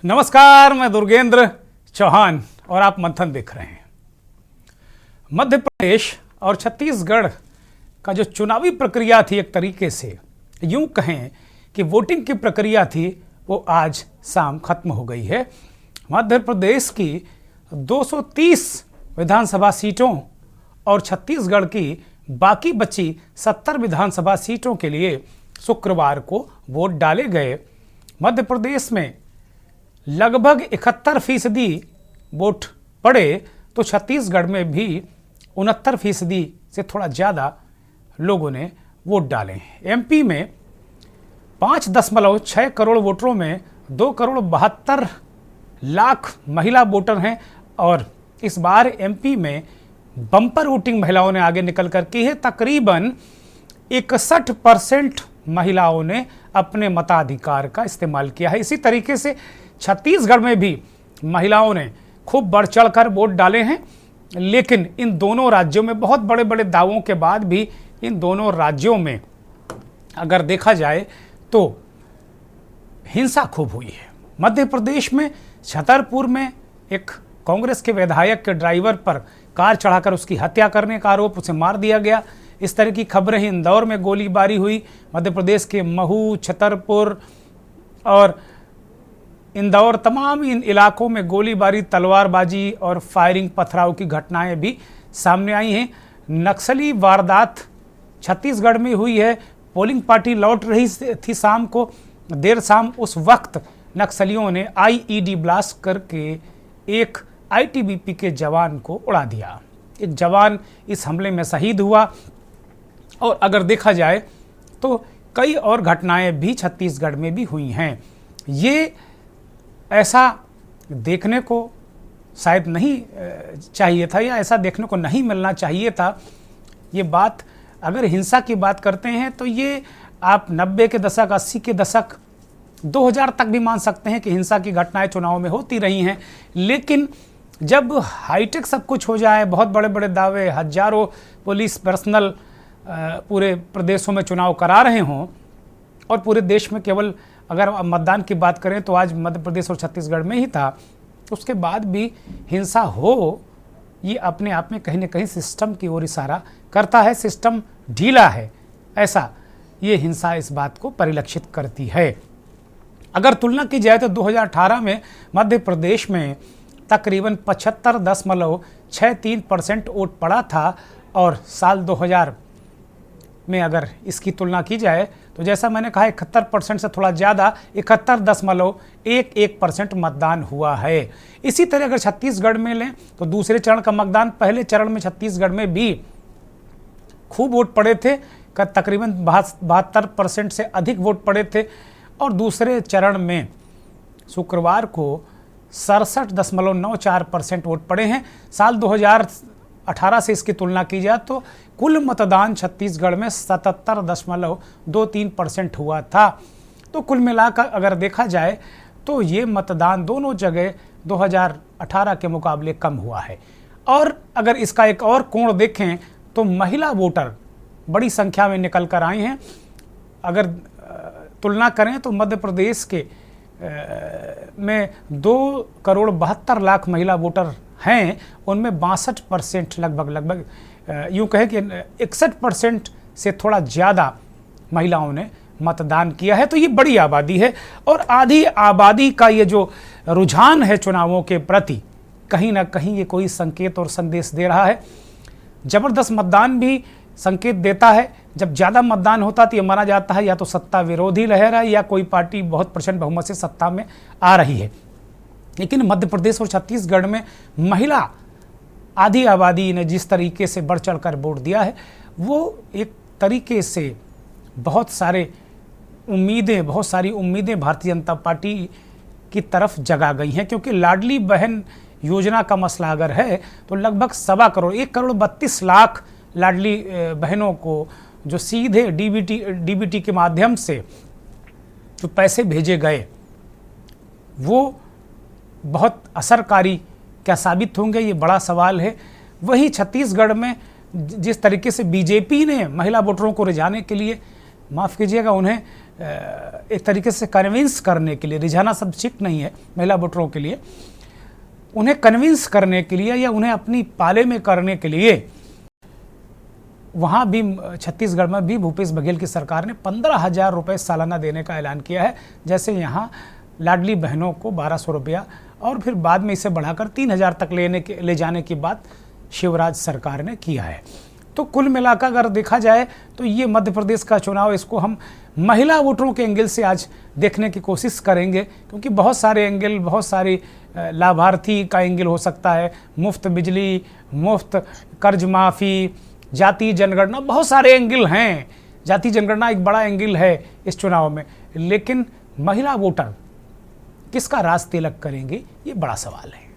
नमस्कार, मैं दुर्गेंद्र चौहान और आप मंथन देख रहे हैं। मध्य प्रदेश और छत्तीसगढ़ का जो चुनावी प्रक्रिया थी, एक तरीके से यूं कहें कि वोटिंग की प्रक्रिया थी, वो आज शाम खत्म हो गई है। मध्य प्रदेश की 230 विधानसभा सीटों और छत्तीसगढ़ की बाकी बची 70 विधानसभा सीटों के लिए शुक्रवार को वोट डाले गए। मध्य प्रदेश में लगभग 71% वोट पड़े, तो छत्तीसगढ़ में भी 69% से थोड़ा ज़्यादा लोगों ने वोट डाले। एमपी में 5.6 करोड़ वोटरों में 2,72,00,000 महिला वोटर हैं और इस बार एमपी में बम्पर वोटिंग महिलाओं ने आगे निकल कर की है। तकरीबन 61% महिलाओं ने अपने मताधिकार का इस्तेमाल किया है। इसी तरीके से छत्तीसगढ़ में भी महिलाओं ने खूब बढ़ चढ़ कर वोट डाले हैं, लेकिन इन दोनों राज्यों में बहुत बड़े बड़े दावों के बाद भी इन दोनों राज्यों में अगर देखा जाए तो हिंसा खूब हुई है। मध्य प्रदेश में छतरपुर में एक कांग्रेस के विधायक के ड्राइवर पर कार चढ़ाकर उसकी हत्या करने का आरोप, उसे मार दिया गया। इस तरह की खबरें हैं। इंदौर में गोलीबारी हुई। मध्य प्रदेश के महू, छतरपुर और इंदौर, तमाम इन इलाकों में गोलीबारी, तलवारबाजी और फायरिंग, पथराव की घटनाएं भी सामने आई हैं। नक्सली वारदात छत्तीसगढ़ में हुई है। पोलिंग पार्टी लौट रही थी शाम को, देर शाम उस वक्त नक्सलियों ने आईईडी ब्लास्ट करके एक आईटीबीपी के जवान को उड़ा दिया। एक जवान इस हमले में शहीद हुआ। और अगर देखा जाए तो कई और घटनाएं भी छत्तीसगढ़ में भी हुई हैं। ये ऐसा देखने को शायद नहीं चाहिए था, या ऐसा देखने को नहीं मिलना चाहिए था। ये बात, अगर हिंसा की बात करते हैं तो ये आप 90 के दशक, 80 के दशक, 2000 तक भी मान सकते हैं कि हिंसा की घटनाएं चुनाव में होती रही हैं। लेकिन जब हाईटेक सब कुछ हो जाए, बहुत बड़े बड़े दावे, हजारों पुलिस पर्सनल पूरे प्रदेशों में चुनाव करा रहे हों और पूरे देश में केवल अगर मतदान की बात करें तो आज मध्य प्रदेश और छत्तीसगढ़ में ही था, उसके बाद भी हिंसा हो, ये अपने आप में कहीं ना कहीं सिस्टम की ओर इशारा करता है। सिस्टम ढीला है, ऐसा ये हिंसा इस बात को परिलक्षित करती है। अगर तुलना की जाए तो 2018 में मध्य प्रदेश में तकरीबन 75.63% वोट पड़ा था और साल 2000 में अगर इसकी तुलना की जाए तो जैसा मैंने कहा 71% से थोड़ा ज़्यादा 71.11% मतदान हुआ है। इसी तरह अगर छत्तीसगढ़ में लें तो दूसरे चरण का मतदान, पहले चरण में छत्तीसगढ़ में भी खूब वोट पड़े थे, तकरीबन 72% से अधिक वोट पड़े थे और दूसरे चरण में शुक्रवार को 67.94% वोट पड़े हैं। साल 2018 से इसकी तुलना की जाए तो कुल मतदान छत्तीसगढ़ में 77.23% हुआ था। तो कुल मिलाकर अगर देखा जाए तो ये मतदान दोनों जगह 2018 के मुकाबले कम हुआ है। और अगर इसका एक और कोण देखें तो महिला वोटर बड़ी संख्या में निकल कर आए हैं। अगर तुलना करें तो मध्य प्रदेश के में 2,72,00,000 महिला वोटर हैं, उनमें 62% लगभग यूँ कहें कि 61% से थोड़ा ज़्यादा महिलाओं ने मतदान किया है। तो ये बड़ी आबादी है और आधी आबादी का ये जो रुझान है चुनावों के प्रति, कहीं ना कहीं ये कोई संकेत और संदेश दे रहा है। ज़बरदस्त मतदान भी संकेत देता है। जब ज़्यादा मतदान होता तो ये माना जाता है या तो सत्ता विरोधी लहर है या कोई पार्टी बहुत प्रचंड बहुमत से सत्ता में आ रही है। लेकिन मध्य प्रदेश और छत्तीसगढ़ में महिला आधी आबादी ने जिस तरीके से बढ़ चढ़ कर वोट दिया है, वो एक तरीके से बहुत सारी उम्मीदें भारतीय जनता पार्टी की तरफ जगा गई हैं। क्योंकि लाडली बहन योजना का मसला अगर है तो लगभग 1,32,00,000 लाडली बहनों को जो सीधे डीबीटी के माध्यम से जो पैसे भेजे गए वो बहुत असरकारी क्या साबित होंगे, ये बड़ा सवाल है। वहीं छत्तीसगढ़ में जिस तरीके से बीजेपी ने महिला वोटरों को रिझाने के लिए माफ़ कीजिएगा, उन्हें एक तरीके से कन्विंस करने के लिए, रिझाना शब्द ठीक नहीं है महिला वोटरों के लिए, उन्हें कन्विंस करने के लिए या उन्हें अपनी पाले में करने के लिए वहाँ भी छत्तीसगढ़ में भी भूपेश बघेल की सरकार ने 15,000 रुपये सालाना देने का ऐलान किया है। जैसे यहाँ लाडली बहनों को 1,200 रुपया और फिर बाद में इसे बढ़ाकर 3,000 तक ले जाने की बात शिवराज सरकार ने किया है। तो कुल मिलाकर अगर देखा जाए तो ये मध्य प्रदेश का चुनाव, इसको हम महिला वोटरों के एंगल से आज देखने की कोशिश करेंगे, क्योंकि बहुत सारे एंगल, बहुत सारी लाभार्थी का एंगल हो सकता है, मुफ्त बिजली, मुफ्त कर्ज माफ़ी, जाति जनगणना, बहुत सारे एंगल हैं। जाति जनगणना एक बड़ा एंगल है इस चुनाव में, लेकिन महिला वोटर किसका राज तिलक करेंगे, ये बड़ा सवाल है।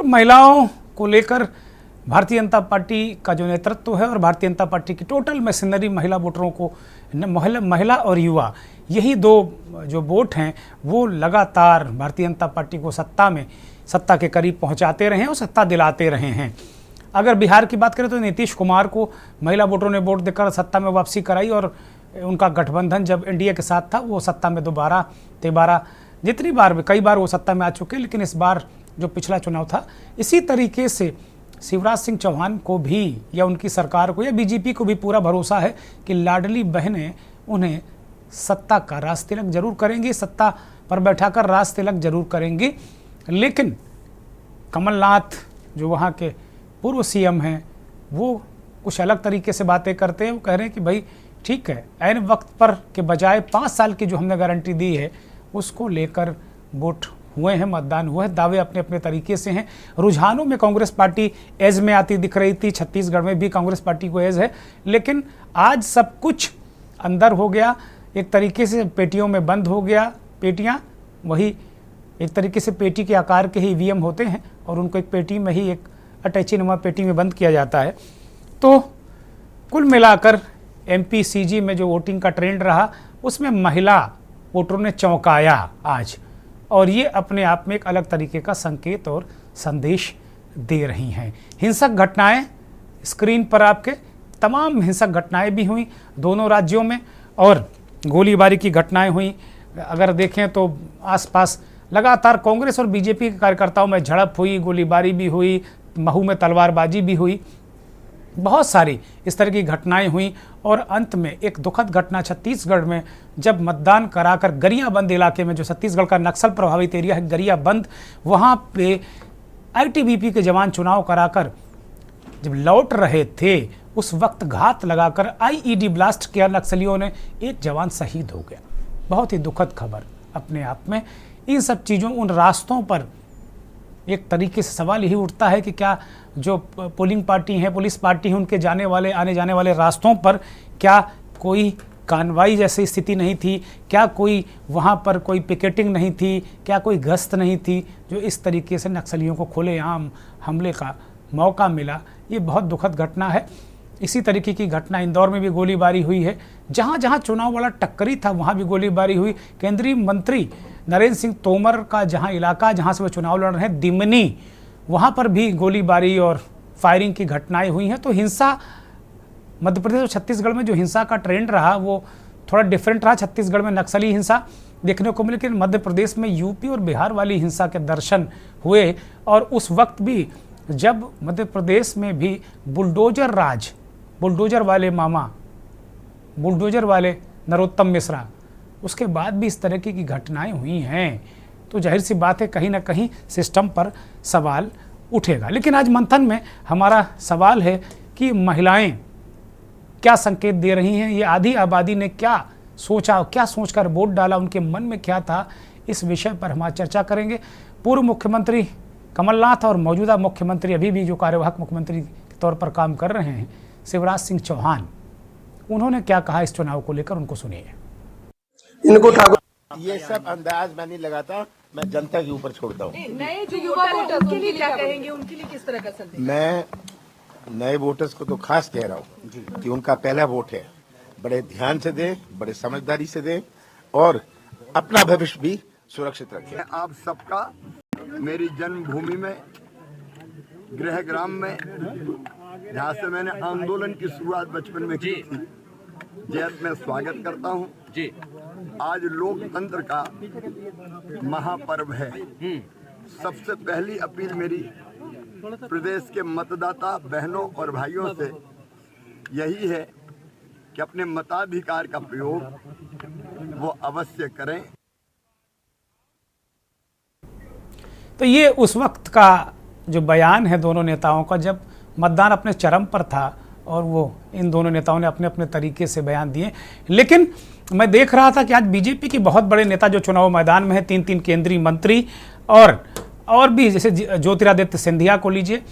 महिलाओं को लेकर भारतीय जनता पार्टी का जो नेतृत्व है और भारतीय जनता पार्टी की टोटल मशीनरी महिला वोटरों को, महिला और युवा, यही दो जो वोट हैं वो लगातार भारतीय जनता पार्टी को सत्ता के करीब पहुंचाते रहे और सत्ता दिलाते रहे हैं। अगर बिहार की बात करें तो नीतीश कुमार को महिला वोटरों ने वोट देकर सत्ता में वापसी कराई और उनका गठबंधन जब एनडीए के साथ था वो सत्ता में दोबारा 13 जितनी बार, कई बार वो सत्ता में आ चुके, लेकिन इस बार जो पिछला चुनाव था, इसी तरीके से शिवराज सिंह चौहान को भी या उनकी सरकार को या बीजेपी को भी पूरा भरोसा है कि लाडली बहनें उन्हें सत्ता का राज तिलक जरूर करेंगी, सत्ता पर बैठाकर राज तिलक जरूर करेंगी। लेकिन कमलनाथ जो वहाँ के पूर्व सीएम हैं वो कुछ अलग तरीके से बातें करते हैं। वो कह रहे हैं कि भाई ठीक है, ऐन वक्त पर के बजाय 5 साल की जो हमने गारंटी दी है उसको लेकर वोट हुए हैं, मतदान हुआ है। दावे अपने अपने तरीके से हैं। रुझानों में कांग्रेस पार्टी एज में आती दिख रही थी, छत्तीसगढ़ में भी कांग्रेस पार्टी को एज है, लेकिन आज सब कुछ अंदर हो गया, एक तरीके से पेटियों में बंद हो गया। पेटियां वही एक तरीके से पेटी के आकार के ही ईवीएम होते हैं और उनको एक पेटी में ही, एक अटैची नुमा पेटी में बंद किया जाता है। तो कुल मिलाकर एमपीसीजी में जो वोटिंग का ट्रेंड रहा उसमें महिला वोटरों ने चौंकाया आज, और ये अपने आप में एक अलग तरीके का संकेत और संदेश दे रही हैं। हिंसक घटनाएं स्क्रीन पर आपके तमाम हिंसक घटनाएं भी हुई दोनों राज्यों में, और गोलीबारी की घटनाएं हुई। अगर देखें तो आसपास लगातार कांग्रेस और बीजेपी के कार्यकर्ताओं में झड़प हुई, गोलीबारी भी हुई, महू में तलवारबाजी भी हुई, बहुत सारी इस तरह की घटनाएं हुई। और अंत में एक दुखद घटना छत्तीसगढ़ में, जब मतदान कराकर गरियाबंद इलाके में, जो छत्तीसगढ़ का नक्सल प्रभावित एरिया है गरियाबंद, वहाँ पे आईटीबीपी के जवान चुनाव कराकर जब लौट रहे थे उस वक्त घात लगाकर आईईडी ब्लास्ट किया नक्सलियों ने, एक जवान शहीद हो गया। बहुत ही दुखद खबर अपने आप में। इन सब चीज़ों, उन रास्तों पर एक तरीके से सवाल यही उठता है कि क्या जो पोलिंग पार्टी हैं, पुलिस पार्टी हैं, उनके आने जाने वाले रास्तों पर क्या कोई कार्रवाई जैसी स्थिति नहीं थी? क्या कोई वहाँ पर कोई पिकेटिंग नहीं थी? क्या कोई गश्त नहीं थी, जो इस तरीके से नक्सलियों को खुलेआम हमले का मौका मिला? ये बहुत दुखद घटना है। इसी तरीके की घटना इंदौर में भी गोलीबारी हुई है। जहाँ जहाँ चुनाव वाला टक्करी था वहाँ भी गोलीबारी हुई। केंद्रीय मंत्री नरेंद्र सिंह तोमर का जहाँ इलाका, जहाँ से वो चुनाव लड़ रहे हैं, दिमनी, वहाँ पर भी गोलीबारी और फायरिंग की घटनाएं हुई हैं। तो हिंसा मध्य प्रदेश और छत्तीसगढ़ में जो हिंसा का ट्रेंड रहा वो थोड़ा डिफरेंट रहा। छत्तीसगढ़ में नक्सली हिंसा देखने को मिली, लेकिन मध्य प्रदेश में यूपी और बिहार वाली हिंसा के दर्शन हुए। और उस वक्त भी जब मध्य प्रदेश में भी बुलडोजर राज, बुलडोजर वाले मामा, बुलडोजर वाले नरोत्तम मिश्रा, उसके बाद भी इस तरह की घटनाएं हुई हैं, तो जाहिर सी बात है कहीं ना कहीं सिस्टम पर सवाल उठेगा। लेकिन आज मंथन में हमारा सवाल है कि महिलाएं क्या संकेत दे रही हैं, ये आधी आबादी ने क्या सोचा, क्या सोचकर वोट डाला, उनके मन में क्या था, इस विषय पर हम आज चर्चा करेंगे। पूर्व मुख्यमंत्री कमलनाथ और मौजूदा मुख्यमंत्री, अभी भी जो कार्यवाहक मुख्यमंत्री के तौर पर काम कर रहे हैं, शिवराज सिंह चौहान, उन्होंने क्या कहा इस चुनाव को लेकर, उनको सुनिए। इनको ठाकुर, ये सब अंदाज मैं नहीं लगाता, मैं जनता के ऊपर छोड़ता हूँ। नए जो युवा वोटर उनके लिए क्या कहेंगे, उनके लिए किस तरह का संदेश? मैं नए वोटर्स को तो खास कह रहा हूँ कि उनका पहला वोट है, बड़े ध्यान से दें, बड़े समझदारी से दें और अपना भविष्य भी सुरक्षित रखें। आप सबका मेरी जन्मभूमि में, गृह ग्राम में, जहाँ से मैंने आंदोलन की शुरुआत बचपन में की थी, जैत में स्वागत करता हूँ जी। आज लोकतंत्र का महापर्व है। सबसे पहली अपील मेरी प्रदेश के मतदाता बहनों और भाइयों से यही है कि अपने मताधिकार का प्रयोग वो अवश्य करें। तो ये उस वक्त का जो बयान है दोनों नेताओं का, जब मतदान अपने चरम पर था और वो इन दोनों नेताओं ने अपने अपने तरीके से बयान दिए। लेकिन मैं देख रहा था कि आज बीजेपी के बहुत बड़े नेता जो चुनाव मैदान में है, 3 केंद्रीय मंत्री और भी, जैसे ज्योतिरादित्य सिंधिया को लीजिए,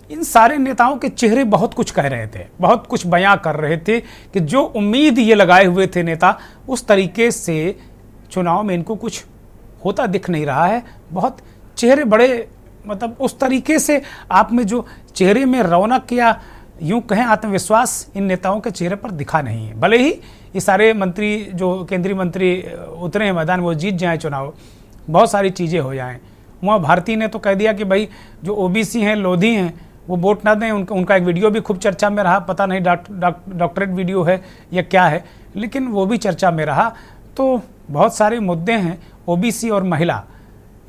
इन सारे नेताओं के चेहरे बहुत कुछ कह रहे थे, बहुत कुछ बयां कर रहे थे कि जो उम्मीद ये लगाए हुए थे नेता, उस तरीके से चुनाव में इनको कुछ होता दिख नहीं रहा है। बहुत चेहरे बड़े, मतलब उस तरीके से आप में जो चेहरे में रौनक या यूं कहें आत्मविश्वास इन नेताओं के चेहरे पर दिखा नहीं है। भले ही ये सारे मंत्री, जो केंद्रीय मंत्री उतरे हैं मैदान, वो जीत जाएं चुनाव, बहुत सारी चीज़ें हो जाएं। उमा भारती ने तो कह दिया कि भाई जो ओबीसी हैं, लोधी हैं, वो वोट ना दें। उनका एक वीडियो भी खूब चर्चा में रहा, पता नहीं डॉक्टरेट वीडियो है या क्या है, लेकिन वो भी चर्चा में रहा। तो बहुत सारे मुद्दे हैं, ओबीसी और महिला,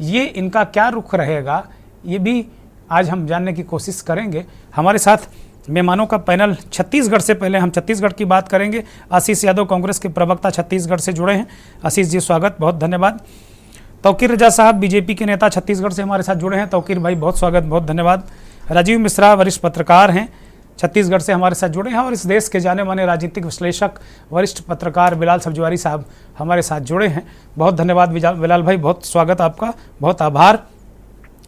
ये इनका क्या रुख रहेगा, ये भी आज हम जानने की कोशिश करेंगे। हमारे साथ मेहमानों का पैनल छत्तीसगढ़ से, पहले हम छत्तीसगढ़ की बात करेंगे। आशीष यादव कांग्रेस के प्रवक्ता छत्तीसगढ़ से जुड़े हैं। आशीष जी स्वागत, बहुत धन्यवाद। तौकीर रजा साहब बीजेपी के नेता छत्तीसगढ़ से हमारे साथ जुड़े हैं। तौकीर भाई बहुत स्वागत, बहुत धन्यवाद। राजीव मिश्रा वरिष्ठ पत्रकार हैं, छत्तीसगढ़ से हमारे साथ जुड़े हैं। और इस देश के जाने माने राजनीतिक विश्लेषक वरिष्ठ पत्रकार बिलाल सब्जवारी साहब हमारे साथ जुड़े हैं। बहुत धन्यवाद बिलाल भाई, बहुत स्वागत आपका, बहुत आभार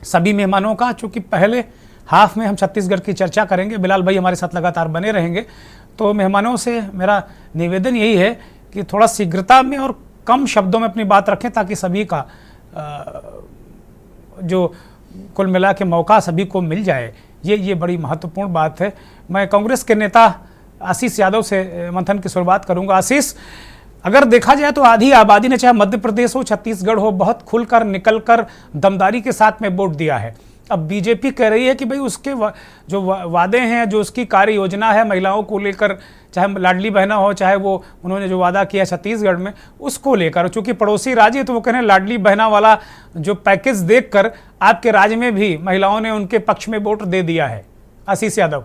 सभी मेहमानों का। चूँकि पहले हाफ में हम छत्तीसगढ़ की चर्चा करेंगे, बिलाल भाई हमारे साथ लगातार बने रहेंगे, तो मेहमानों से मेरा निवेदन यही है कि थोड़ा शीघ्रता में और कम शब्दों में अपनी बात रखें, ताकि सभी का जो कुल मिला के मौका सभी को मिल जाए। ये बड़ी महत्वपूर्ण बात है। मैं कांग्रेस के नेता आशीष यादव से मंथन की शुरुआत करूंगा। आशीष, अगर देखा जाए तो आधी आबादी ने, चाहे मध्य प्रदेश हो, छत्तीसगढ़ हो, बहुत खुलकर निकलकर दमदारी के साथ में वोट दिया है। अब बीजेपी कह रही है कि भाई उसके जो वादे हैं, जो उसकी कार्य योजना है महिलाओं को लेकर, चाहे लाडली बहना हो, चाहे वो उन्होंने जो वादा किया छत्तीसगढ़ में, उसको लेकर, चूंकि पड़ोसी राज्य है तो वो कह रहे हैं लाडली बहना वाला जो पैकेज देखकर आपके राज्य में भी महिलाओं ने उनके पक्ष में वोट दे दिया है। आशीष यादव,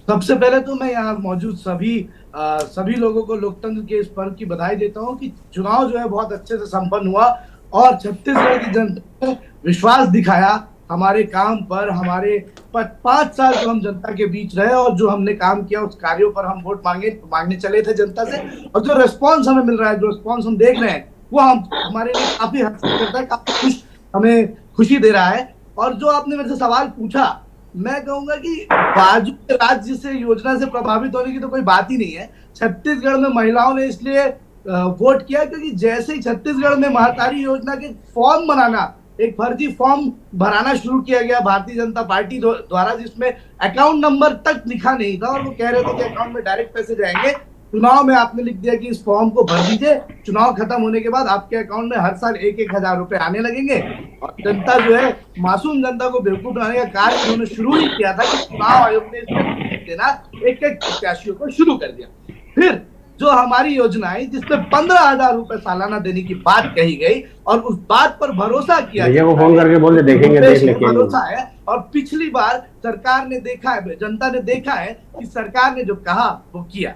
सबसे पहले तो मैं यहाँ मौजूद सभी लोगों को लोकतंत्र के इस पर्व की बधाई देता हूँ कि चुनाव जो है बहुत अच्छे से संपन्न हुआ और छत्तीसगढ़ की जनता ने विश्वास दिखाया हमारे काम पर। हमारे 5 साल जो हम जनता के बीच रहे और जो हमने काम किया, उस कार्यों पर हम वोट मांगने चले थे जनता से, और जो रिस्पॉन्स हमें मिल रहा है, जो रिस्पॉन्स हम देख रहे हैं, वो हमारे लिए काफी हद तक काफी हमें खुशी दे रहा है। और जो आपने मेरे से सवाल पूछा, मैं कहूंगा कि बाजू के राज्य से योजना से प्रभावित होने की तो कोई बात ही नहीं है। छत्तीसगढ़ में महिलाओं ने इसलिए वोट किया क्योंकि जैसे ही छत्तीसगढ़ में महतारी योजना के फॉर्म बनाना, एक फर्जी फॉर्म भराना शुरू किया गया भारतीय जनता पार्टी द्वारा, जिसमें अकाउंट नंबर तक लिखा नहीं था और वो कह रहे थे कि अकाउंट में डायरेक्ट पैसे जाएंगे। चुनाव में आपने लिख दिया कि इस फॉर्म को भर दीजिए, चुनाव खत्म होने के बाद आपके अकाउंट में हर साल 1-1 हजार रुपए आने लगेंगे। और जनता जो है, मासूम जनता को बेवकूफ बनाने का कार्य उन्होंने शुरू ही किया था कि चुनाव आयोग ने इसमें देना एक प्रत्याशियों को शुरू कर दिया। फिर जो हमारी योजना है जिसमें 15,000 रुपए सालाना देने की बात कही गई और उस बात पर भरोसा किया, वो फोन करके बोले देखेंगे, देख लेंगे, भरोसा है। और पिछली बार सरकार ने देखा है, जनता ने देखा है कि सरकार ने जो कहा वो किया।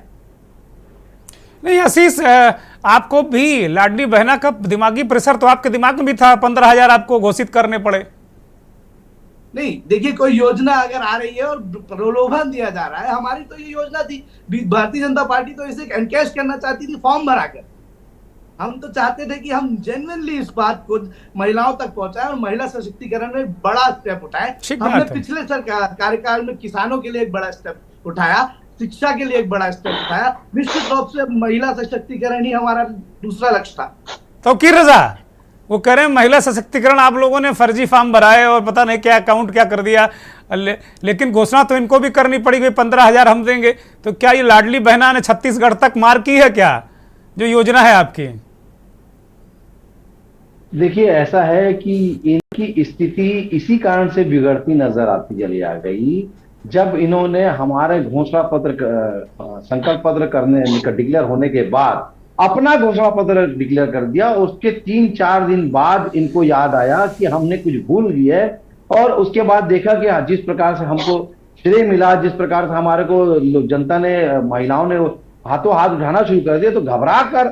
नहीं आशीष, आपको भी लाडली बहना का दिमागी प्रेशर तो आपके दिमाग में भी था, 15,000 आपको घोषित करने पड़े। नहीं, देखिए, कोई योजना अगर आ रही है और प्रलोभन दिया जा रहा है, हमारी तो ये योजना थी, भारतीय जनता पार्टी तो इसे एनकैश करना चाहती थी फॉर्म भराकर। हम तो चाहते थे कि हम जेन्युइनली इस बात को महिलाओं तक पहुंचाएं और महिला सशक्तिकरण में बड़ा स्टेप उठाएं। हमने पिछले सरकार कार्यकाल में किसानों के लिए एक बड़ा स्टेप उठाया, शिक्षा के लिए एक बड़ा स्टेप उठाया। निश्चित रूप से महिला सशक्तिकरण ही हमारा दूसरा लक्ष्य था। तौकीर रजा, वो कह रहे हैं महिला सशक्तिकरण आप लोगों ने फर्जी फॉर्म भराए और पता नहीं क्या अकाउंट क्या कर दिया, लेकिन घोषणा तो इनको भी करनी पड़ेगी, 15,000 हम देंगे। तो क्या ये लाडली बहना ने छत्तीसगढ़ तक मार की है क्या, जो योजना है आपकी? देखिए, ऐसा है कि इनकी स्थिति इसी कारण से बिगड़ती नजर आती चली आ गई जब इन्होंने हमारे घोषणा पत्र संकल्प पत्र करने डिक्लेयर होने के बाद अपना घोषणा पत्र डिक्लेयर कर दिया। उसके 3-4 दिन बाद इनको याद आया कि हमने कुछ भूल गया है, और उसके बाद देखा कि जिस प्रकार से हमको श्रेय मिला, जिस प्रकार से हमारे को जनता ने, महिलाओं ने हाथों हाथ उठाना शुरू कर दिया, तो घबरा कर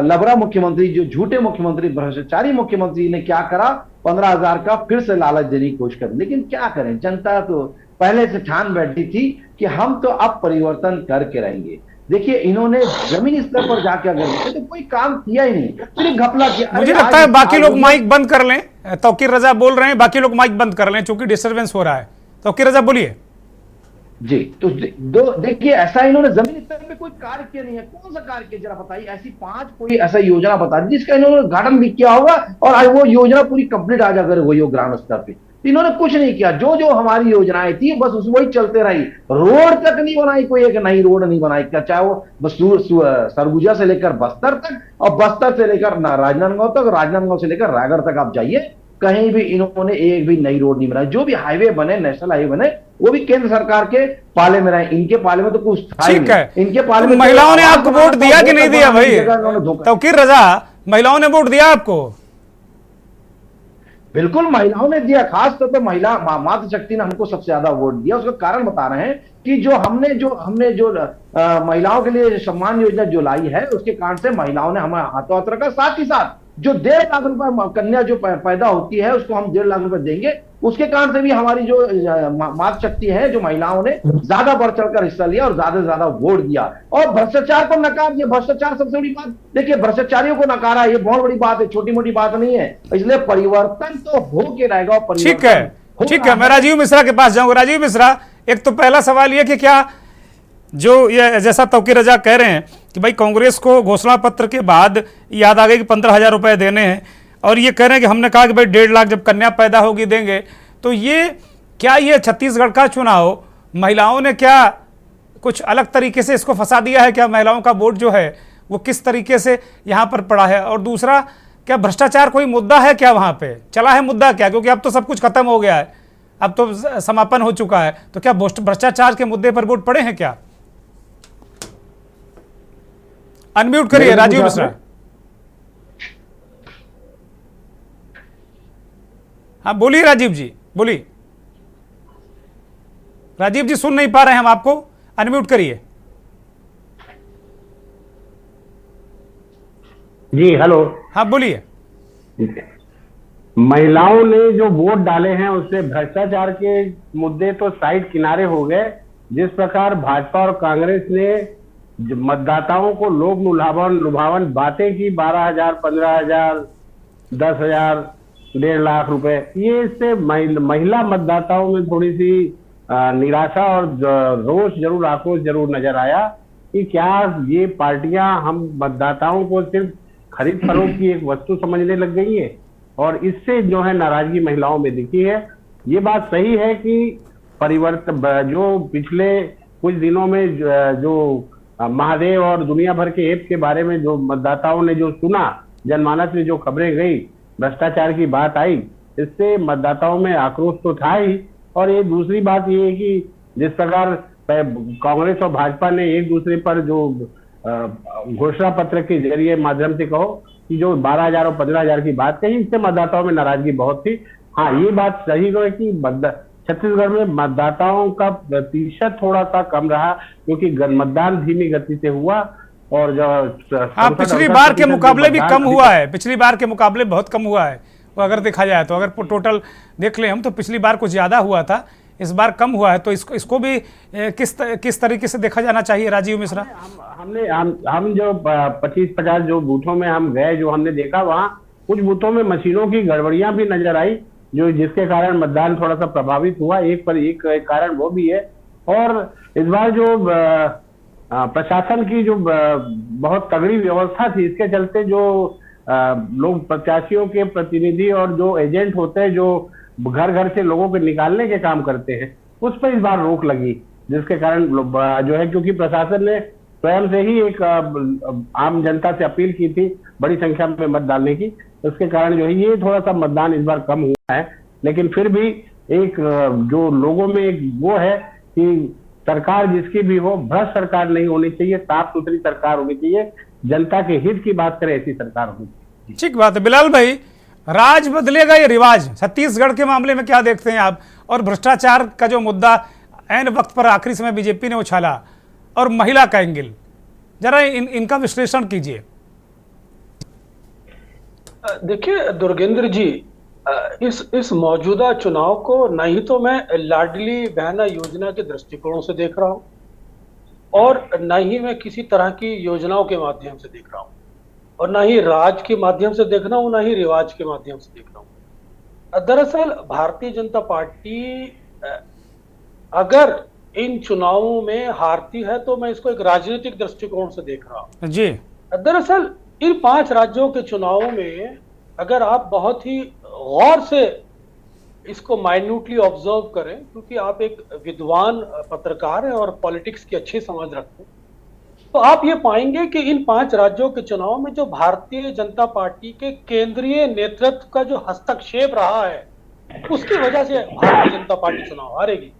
लबरा मुख्यमंत्री, जो झूठे मुख्यमंत्री, भ्रष्टाचारी मुख्यमंत्री ने क्या करा, 15,000 का फिर से लालच देने की कोशिश कर। लेकिन क्या करें, जनता तो पहले से ठान बैठी थी कि हम तो अब परिवर्तन करके रहेंगे। देखिए, इन्होंने जमीनी स्तर पर जाकर अगर तो कोई काम किया ही नहीं, सिर्फ घपला किया। मुझे लगता है बाकी लोग माइक बंद कर लें, तौकीर रजा बोल रहे हैं, बाकी लोग माइक बंद कर लें क्योंकि डिस्टरबेंस हो रहा है। तौकीर रजा बोलिए। जी, तो देखिए, ऐसा इन्होंने जमीनी स्तर पे कोई कार्य किया नहीं है। कौन सा कार्य किया, जरा बताइए। ऐसी 5 कोई ऐसा योजना बता दी जिसका इन्होंने उद्घाटन भी किया होगा और आज वो योजना पूरी कंप्लीट आ जाकर वही हो ग्राम स्तर पे। इन्होंने कुछ नहीं किया। जो जो हमारी योजनाएं थी बस उस वही चलते रही। रोड तक नहीं बनाई, कोई एक नई रोड नहीं बनाई, चाहे वो बस सरगुजा से लेकर बस्तर तक, और बस्तर से लेकर राजनांदगांव तक, राजनांदगांव से लेकर रायगढ़ तक आप जाइए, कहीं भी इन्होंने एक भी नई रोड नहीं बनाई। जो भी हाईवे बने, नेशनल हाईवे बने, वो भी केंद्र सरकार के पाले में रहे। इनके पाले में तो कुछ था ही ठीक है। नहीं। इनके पाले में महिलाओं ने आपको वोट दिया कि नहीं दिया भाई? तौकीर रजा, महिलाओं ने वोट दिया आपको? बिल्कुल महिलाओं ने दिया, खास तौर पर महिला मातृशक्ति ने हमको सबसे ज्यादा वोट दिया। उसका कारण बता रहे हैं कि जो हमने जो महिलाओं के लिए सम्मान योजना जो लाई है, उसके कारण से महिलाओं ने हमें हाथों हाथ रखा। साथ ही साथ जो 1.5 लाख रुपए कन्या जो पैदा होती है उसको हम 1.5 लाख रुपए देंगे। उसके कारण से भी हमारी जो मातृशक्ति है, जो महिलाओं ने ज्यादा बढ़ चढ़कर हिस्सा लिया और ज्यादा से ज्यादा वोट दिया। और भ्रष्टाचार को नकार दिया। भ्रष्टाचार सबसे बड़ी बात, देखिए, भ्रष्टाचारियों को नकारा, ये बहुत बड़ी बात है, छोटी मोटी बात नहीं है। इसलिए परिवर्तन तो हो के रहेगा। ठीक है, ठीक है। मैं राजीव मिश्रा के पास जाऊंगा। राजीव मिश्रा, एक तो पहला सवाल यह कि क्या जो ये जैसा तौकीर रजा कह रहे हैं कि भाई कांग्रेस को घोषणा पत्र के बाद याद आ गई कि 15,000 रुपए देने हैं, और ये कह रहे हैं कि हमने कहा कि भाई 1.5 लाख जब कन्या पैदा होगी देंगे, तो ये क्या ये छत्तीसगढ़ का चुनाव महिलाओं ने क्या कुछ अलग तरीके से इसको फंसा दिया है? क्या महिलाओं का वोट जो है वो किस तरीके से यहाँ पर पड़ा है? और दूसरा, क्या भ्रष्टाचार कोई मुद्दा है क्या वहाँ पे? चला है मुद्दा क्या? क्योंकि अब तो सब कुछ खत्म हो गया है, अब तो समापन हो चुका है, तो क्या भ्रष्टाचार के मुद्दे पर वोट पड़े हैं क्या? अनम्यूट करिए राजीव मिश्रा। हाँ बोलिए राजीव जी, बोलिए। राजीव जी सुन नहीं पा रहे हैं हम आपको, अनम्यूट करिए। जी हेलो। हाँ बोलिए। महिलाओं ने जो वोट डाले हैं उससे भ्रष्टाचार के मुद्दे तो साइड किनारे हो गए। जिस प्रकार भाजपा और कांग्रेस ने मतदाताओं को लोभ लुभावन बातें की, 12,000, 15,000, 10,000, 1.5 लाख रुपए, ये इससे महिला मतदाताओं में थोड़ी सी निराशा और रोष जरूर, आक्रोश जरूर नजर आया कि क्या ये पार्टियां हम मतदाताओं को सिर्फ खरीद फरोख्त की एक वस्तु समझने लग गई है, और इससे जो है नाराजगी महिलाओं में दिखी है। ये बात सही है कि परिवर्तन जो पिछले कुछ दिनों में जो महादेव और दुनिया भर के ऐप के बारे में जो मतदाताओं ने जो सुना, जनमानस में जो खबरें गई, भ्रष्टाचार की बात आई, इससे मतदाताओं में आक्रोश तो था ही। और ये दूसरी बात ये है कि जिस प्रकार कांग्रेस और भाजपा ने एक दूसरे पर जो घोषणा पत्र के जरिए माध्यम से कहो कि जो 12,000 और 15,000 की बात कही, इससे मतदाताओं में नाराजगी बहुत थी। हाँ, ये बात सही है कि छत्तीसगढ़ में मतदाताओं का प्रतिशत थोड़ा सा कम रहा, क्योंकि मतदान धीमी गति से हुआ। और जो हाँ, पिछली बार के मुकाबले भी कम हुआ है, पिछली बार के मुकाबले बहुत कम हुआ है वो अगर देखा जाए तो। अगर टोटल देख लें हम तो पिछली बार कुछ ज्यादा हुआ था, इस बार कम हुआ है। तो इसको भी किस तरीके से देखा जाना चाहिए राजीव मिश्रा? हम जो 25-50 जो बूथों में हम गए, जो हमने देखा, वहाँ कुछ बूथों में मशीनों की गड़बड़ियां भी नजर आई, जो जिसके कारण मतदान थोड़ा सा प्रभावित हुआ। एक कारण वो भी है। और इस बार जो प्रशासन की जो बहुत तगड़ी व्यवस्था थी, इसके चलते जो लोग प्रत्याशियों के प्रतिनिधि और जो एजेंट होते हैं, जो घर घर से लोगों को निकालने के काम करते हैं, उस पर इस बार रोक लगी, जिसके कारण जो है, क्योंकि प्रशासन ने स्वयं से ही एक आम जनता से अपील की थी बड़ी संख्या में मत डालने की, उसके कारण जो है ये थोड़ा सा मतदान इस बार कम हुआ है। लेकिन फिर भी एक जो लोगों में एक वो है कि सरकार जिसकी भी हो, भ्रष्ट सरकार नहीं होनी चाहिए, साफ सुथरी सरकार होनी चाहिए, जनता के हित की बात करे ऐसी सरकार होनी चाहिए। ठीक बात है बिलाल भाई, राज बदलेगा ये रिवाज, छत्तीसगढ़ के मामले में क्या देखते हैं आप? और भ्रष्टाचार का जो मुद्दा ऐन वक्त पर आखिरी समय बीजेपी ने उछाला, और महिला का एंगल, जरा इनका विश्लेषण कीजिए। देखिए दुर्गेंद्र जी, इस मौजूदा चुनाव को न ही तो मैं लाडली बहना योजना के दृष्टिकोणों से देख रहा हूं, और न ही मैं किसी तरह की योजनाओं के माध्यम से देख रहा हूं, और न ही राज के माध्यम से देख रहा हूं, न ही रिवाज के माध्यम से देख रहा हूं। दरअसल भारतीय जनता पार्टी अगर इन चुनावों में हारती है तो मैं इसको एक राजनीतिक दृष्टिकोण से देख रहा हूं जी। दरअसल इन 5 राज्यों के चुनावों में अगर आप बहुत ही गौर से इसको माइन्यूटली ऑब्जर्व करें, क्योंकि आप एक विद्वान पत्रकार हैं और पॉलिटिक्स की अच्छी समझ रखते हैं, तो आप ये पाएंगे कि इन 5 राज्यों के चुनाव में जो भारतीय जनता पार्टी के केंद्रीय नेतृत्व का जो हस्तक्षेप रहा है, उसकी वजह से भारतीय जनता पार्टी चुनाव हारेगी,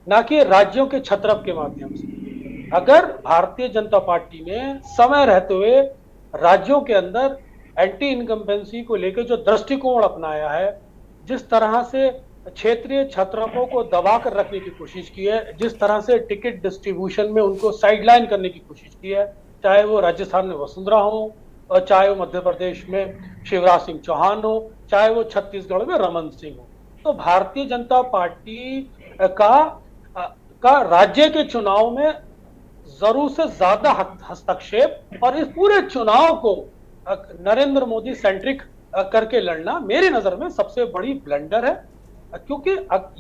ना कि राज्यों के छत्रप के माध्यम से। अगर भारतीय जनता पार्टी ने समय रहते हुए राज्यों के अंदर एंटी इनकम्बेंसी को लेकर जो दृष्टिकोण अपनाया है, जिस तरह से क्षेत्रीय छत्रपों को दबाकर रखने की कोशिश की है, जिस तरह से टिकट डिस्ट्रीब्यूशन में उनको साइडलाइन करने की कोशिश की है, चाहे वो राजस्थान में वसुंधरा हो, और चाहे वो मध्य प्रदेश में शिवराज सिंह चौहान हो, चाहे वो छत्तीसगढ़ में रमन सिंह हो, तो भारतीय जनता पार्टी का राज्य के चुनाव में जरूर से ज्यादा हस्तक्षेप और इस पूरे चुनाव को नरेंद्र मोदी सेंट्रिक करके लड़ना मेरी नजर में सबसे बड़ी ब्लंडर है, क्योंकि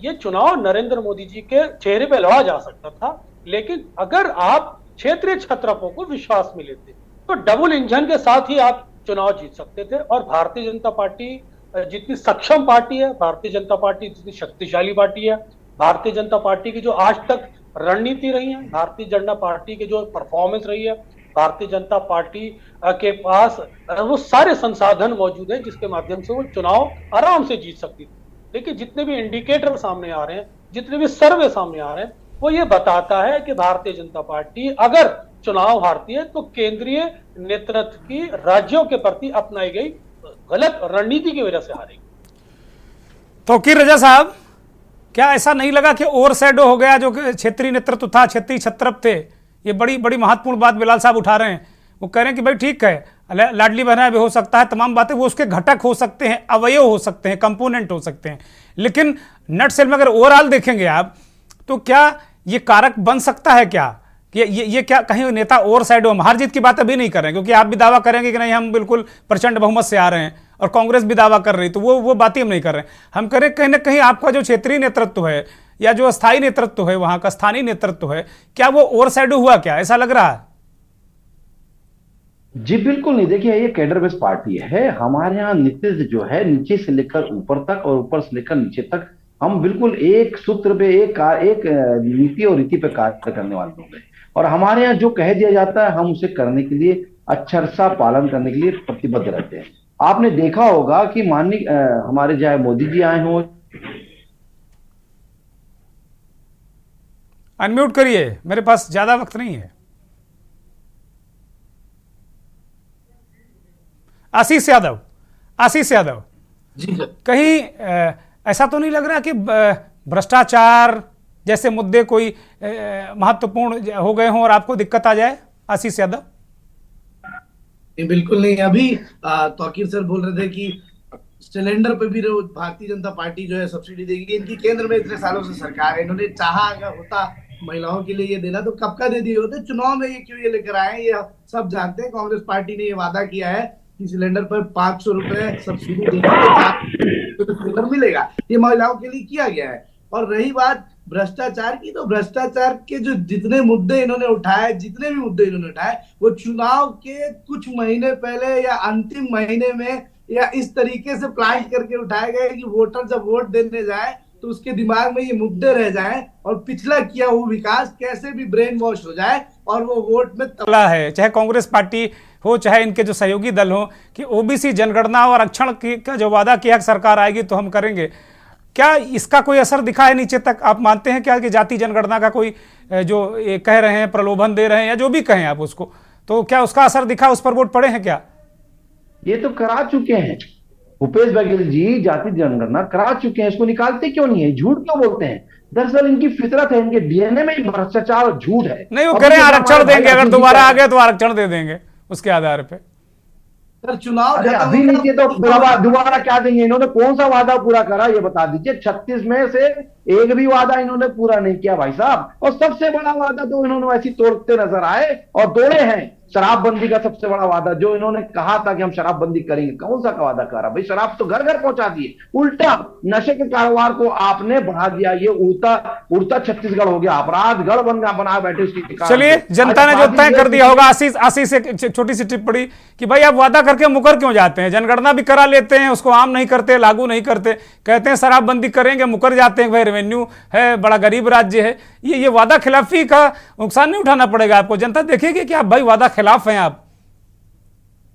ये चुनाव नरेंद्र मोदी जी के चेहरे पे लड़ा जा सकता था, लेकिन अगर आप क्षेत्रीय छत्रपों को विश्वास में लेते तो डबल इंजन के साथ ही आप चुनाव जीत सकते थे। और भारतीय जनता पार्टी जितनी सक्षम पार्टी है, भारतीय जनता पार्टी जितनी शक्तिशाली पार्टी है, भारतीय जनता पार्टी की जो आज तक रणनीति रही है, भारतीय जनता पार्टी की जो परफॉर्मेंस रही है, भारतीय जनता पार्टी के पास वो सारे संसाधन मौजूद हैं जिसके माध्यम से वो चुनाव आराम से जीत सकती थी। लेकिन जितने भी इंडिकेटर सामने आ रहे हैं, जितने भी सर्वे सामने आ रहे हैं, वो ये बताता है कि भारतीय जनता पार्टी अगर चुनाव हारती है तो केंद्रीय नेतृत्व की राज्यों के प्रति अपनाई गई गलत रणनीति की वजह से हारेगी। तौकीर रजा साहब, क्या ऐसा नहीं लगा कि ओवरशैडो हो गया जो क्षेत्रीय नेतृत्व था, क्षेत्रीय छत्रप थे? ये बड़ी बड़ी महत्वपूर्ण बात बिलाल साहब उठा रहे हैं। वो कह रहे हैं कि भाई ठीक है, लाडली बहना भी हो सकता है, तमाम बातें वो उसके घटक हो सकते हैं, अवयव हो सकते हैं, कंपोनेंट हो सकते हैं, लेकिन नट सेल में अगर ओवरऑल देखेंगे आप तो क्या ये कारक बन सकता है क्या कि ये क्या कहीं नेता ओवरसाइड हो? हार जीत की बात अभी नहीं कर रहे हैं, क्योंकि आप भी दावा करेंगे कि नहीं हम बिल्कुल प्रचंड बहुमत से आ रहे हैं, और कांग्रेस भी दावा कर रही, तो वो बातें हम नहीं कर रहे हैं। हम करें कहीं ना कहीं आपका जो क्षेत्रीय नेतृत्व है या जो अस्थायी नेतृत्व है, वहां का स्थानीय नेतृत्व है, क्या वो ओवरसाइड हुआ? क्या ऐसा लग रहा है? जी बिल्कुल नहीं। देखिए, ये कैडर बेस्ड पार्टी है। हमारे यहाँ नेतृत्व जो है नीचे से लेकर ऊपर तक और ऊपर से लेकर नीचे तक हम बिल्कुल एक सूत्र पे, एक नीति और रीति पे कार्य करने वाले लोग हैं, और हमारे यहाँ जो कह दिया जाता है हम उसे करने के लिए, अक्षरशः पालन करने के लिए प्रतिबद्ध रहते हैं। आपने देखा होगा कि माननीय हमारे चाहे मोदी जी आए हों। अनम्यूट करिए, मेरे पास ज्यादा वक्त नहीं है। आशीष यादव जी सर, कहीं ऐसा तो नहीं लग रहा कि भ्रष्टाचार जैसे मुद्दे कोई महत्वपूर्ण हो गए हों और आपको दिक्कत आ जाए? आशीष यादव, बिल्कुल नहीं। अभी तौकीर सर बोल रहे थे कि सिलेंडर पे भी भारतीय जनता पार्टी जो है सब्सिडी देगी। इनकी केंद्र में इतने सालों से सरकार है, इन्होंने चाहा अगर होता महिलाओं के लिए ये देना तो कब का दे दिए होते। चुनाव में ये क्यों ये लेकर आए, ये सब जानते हैं। कांग्रेस पार्टी ने ये वादा किया है कि सिलेंडर पर 500 रुपए सब्सिडी देगी तो सिलेंडर मिलेगा, ये महिलाओं के लिए किया गया है। और रही बात भ्रष्टाचार की, तो भ्रष्टाचार के जो जितने मुद्दे इन्होंने उठाए, जितने भी मुद्दे इन्होंने उठाए, वो चुनाव के कुछ महीने पहले या अंतिम महीने में या इस तरीके से प्लान करके उठाए गए कि वोटर जब वोट देने जाए तो उसके दिमाग में ये मुद्दे रह जाएं और पिछला किया हुआ विकास कैसे भी ब्रेन वॉश हो जाए और वो वोट में तबला है। चाहे कांग्रेस पार्टी हो, चाहे इनके जो सहयोगी दल हो, कि ओबीसी जनगणना और आरक्षण का जो वादा किया सरकार आएगी तो हम करेंगे, क्या इसका कोई असर दिखा है नीचे तक? आप मानते हैं क्या कि जाति जनगणना का कोई जो ये कह रहे हैं, प्रलोभन दे रहे हैं, या जो भी कहें आप उसको, तो क्या उसका असर दिखा, उस पर वोट पड़े हैं क्या? ये तो करा चुके हैं भूपेश बघेल जी, जाति जनगणना करा चुके हैं, इसको निकालते क्यों नहीं है, झूठ क्यों बोलते हैं? दरअसल इनकी फितरत है, इनके डीएनए में ही भ्रष्टाचार और झूठ है। नहीं, वो कह रहे हैं आरक्षण देंगे, अगर दोबारा आ गए तो आरक्षण दे देंगे उसके आधार पे। सर चुनाव अभी नहीं किए तो दोबारा क्या देंगे? इन्होंने कौन सा वादा पूरा करा ये बता दीजिए। 36 में से एक भी वादा इन्होंने पूरा नहीं किया भाई साहब, और सबसे बड़ा वादा तो इन्होंने वैसे तोड़ते नजर आए और तोड़े हैं। शराबबंदी का सबसे बड़ा वादा जो इन्होंने कहा था कि हम शराबबंदी करेंगे, कौन सा वादा करा भाई? शराब तो घर घर पहुंचा दिए, उल्टा नशे के कारोबार को आपने बढ़ा दिया। ये उड़ता छत्तीसगढ़ हो गया, अपराध गढ़ बना बैठे उसकी। चलिए, जनता ने जो तय कर दिया होगा। आशीष से छोटी सी टिप्पणी कि भाई आप वादा करके मुकर क्यों जाते हैं? जनगणना भी करा लेते हैं, उसको आम नहीं करते, लागू नहीं करते, कहते हैं शराबबंदी करेंगे, मुकर जाते हैं, भाई रेवेन्यू है, बड़ा गरीब राज्य है। ये वादा खिलाफी का नुकसान नहीं उठाना पड़ेगा आपको? जनता देखेगी कि आप भाई वादा खिलाफ हैं। आप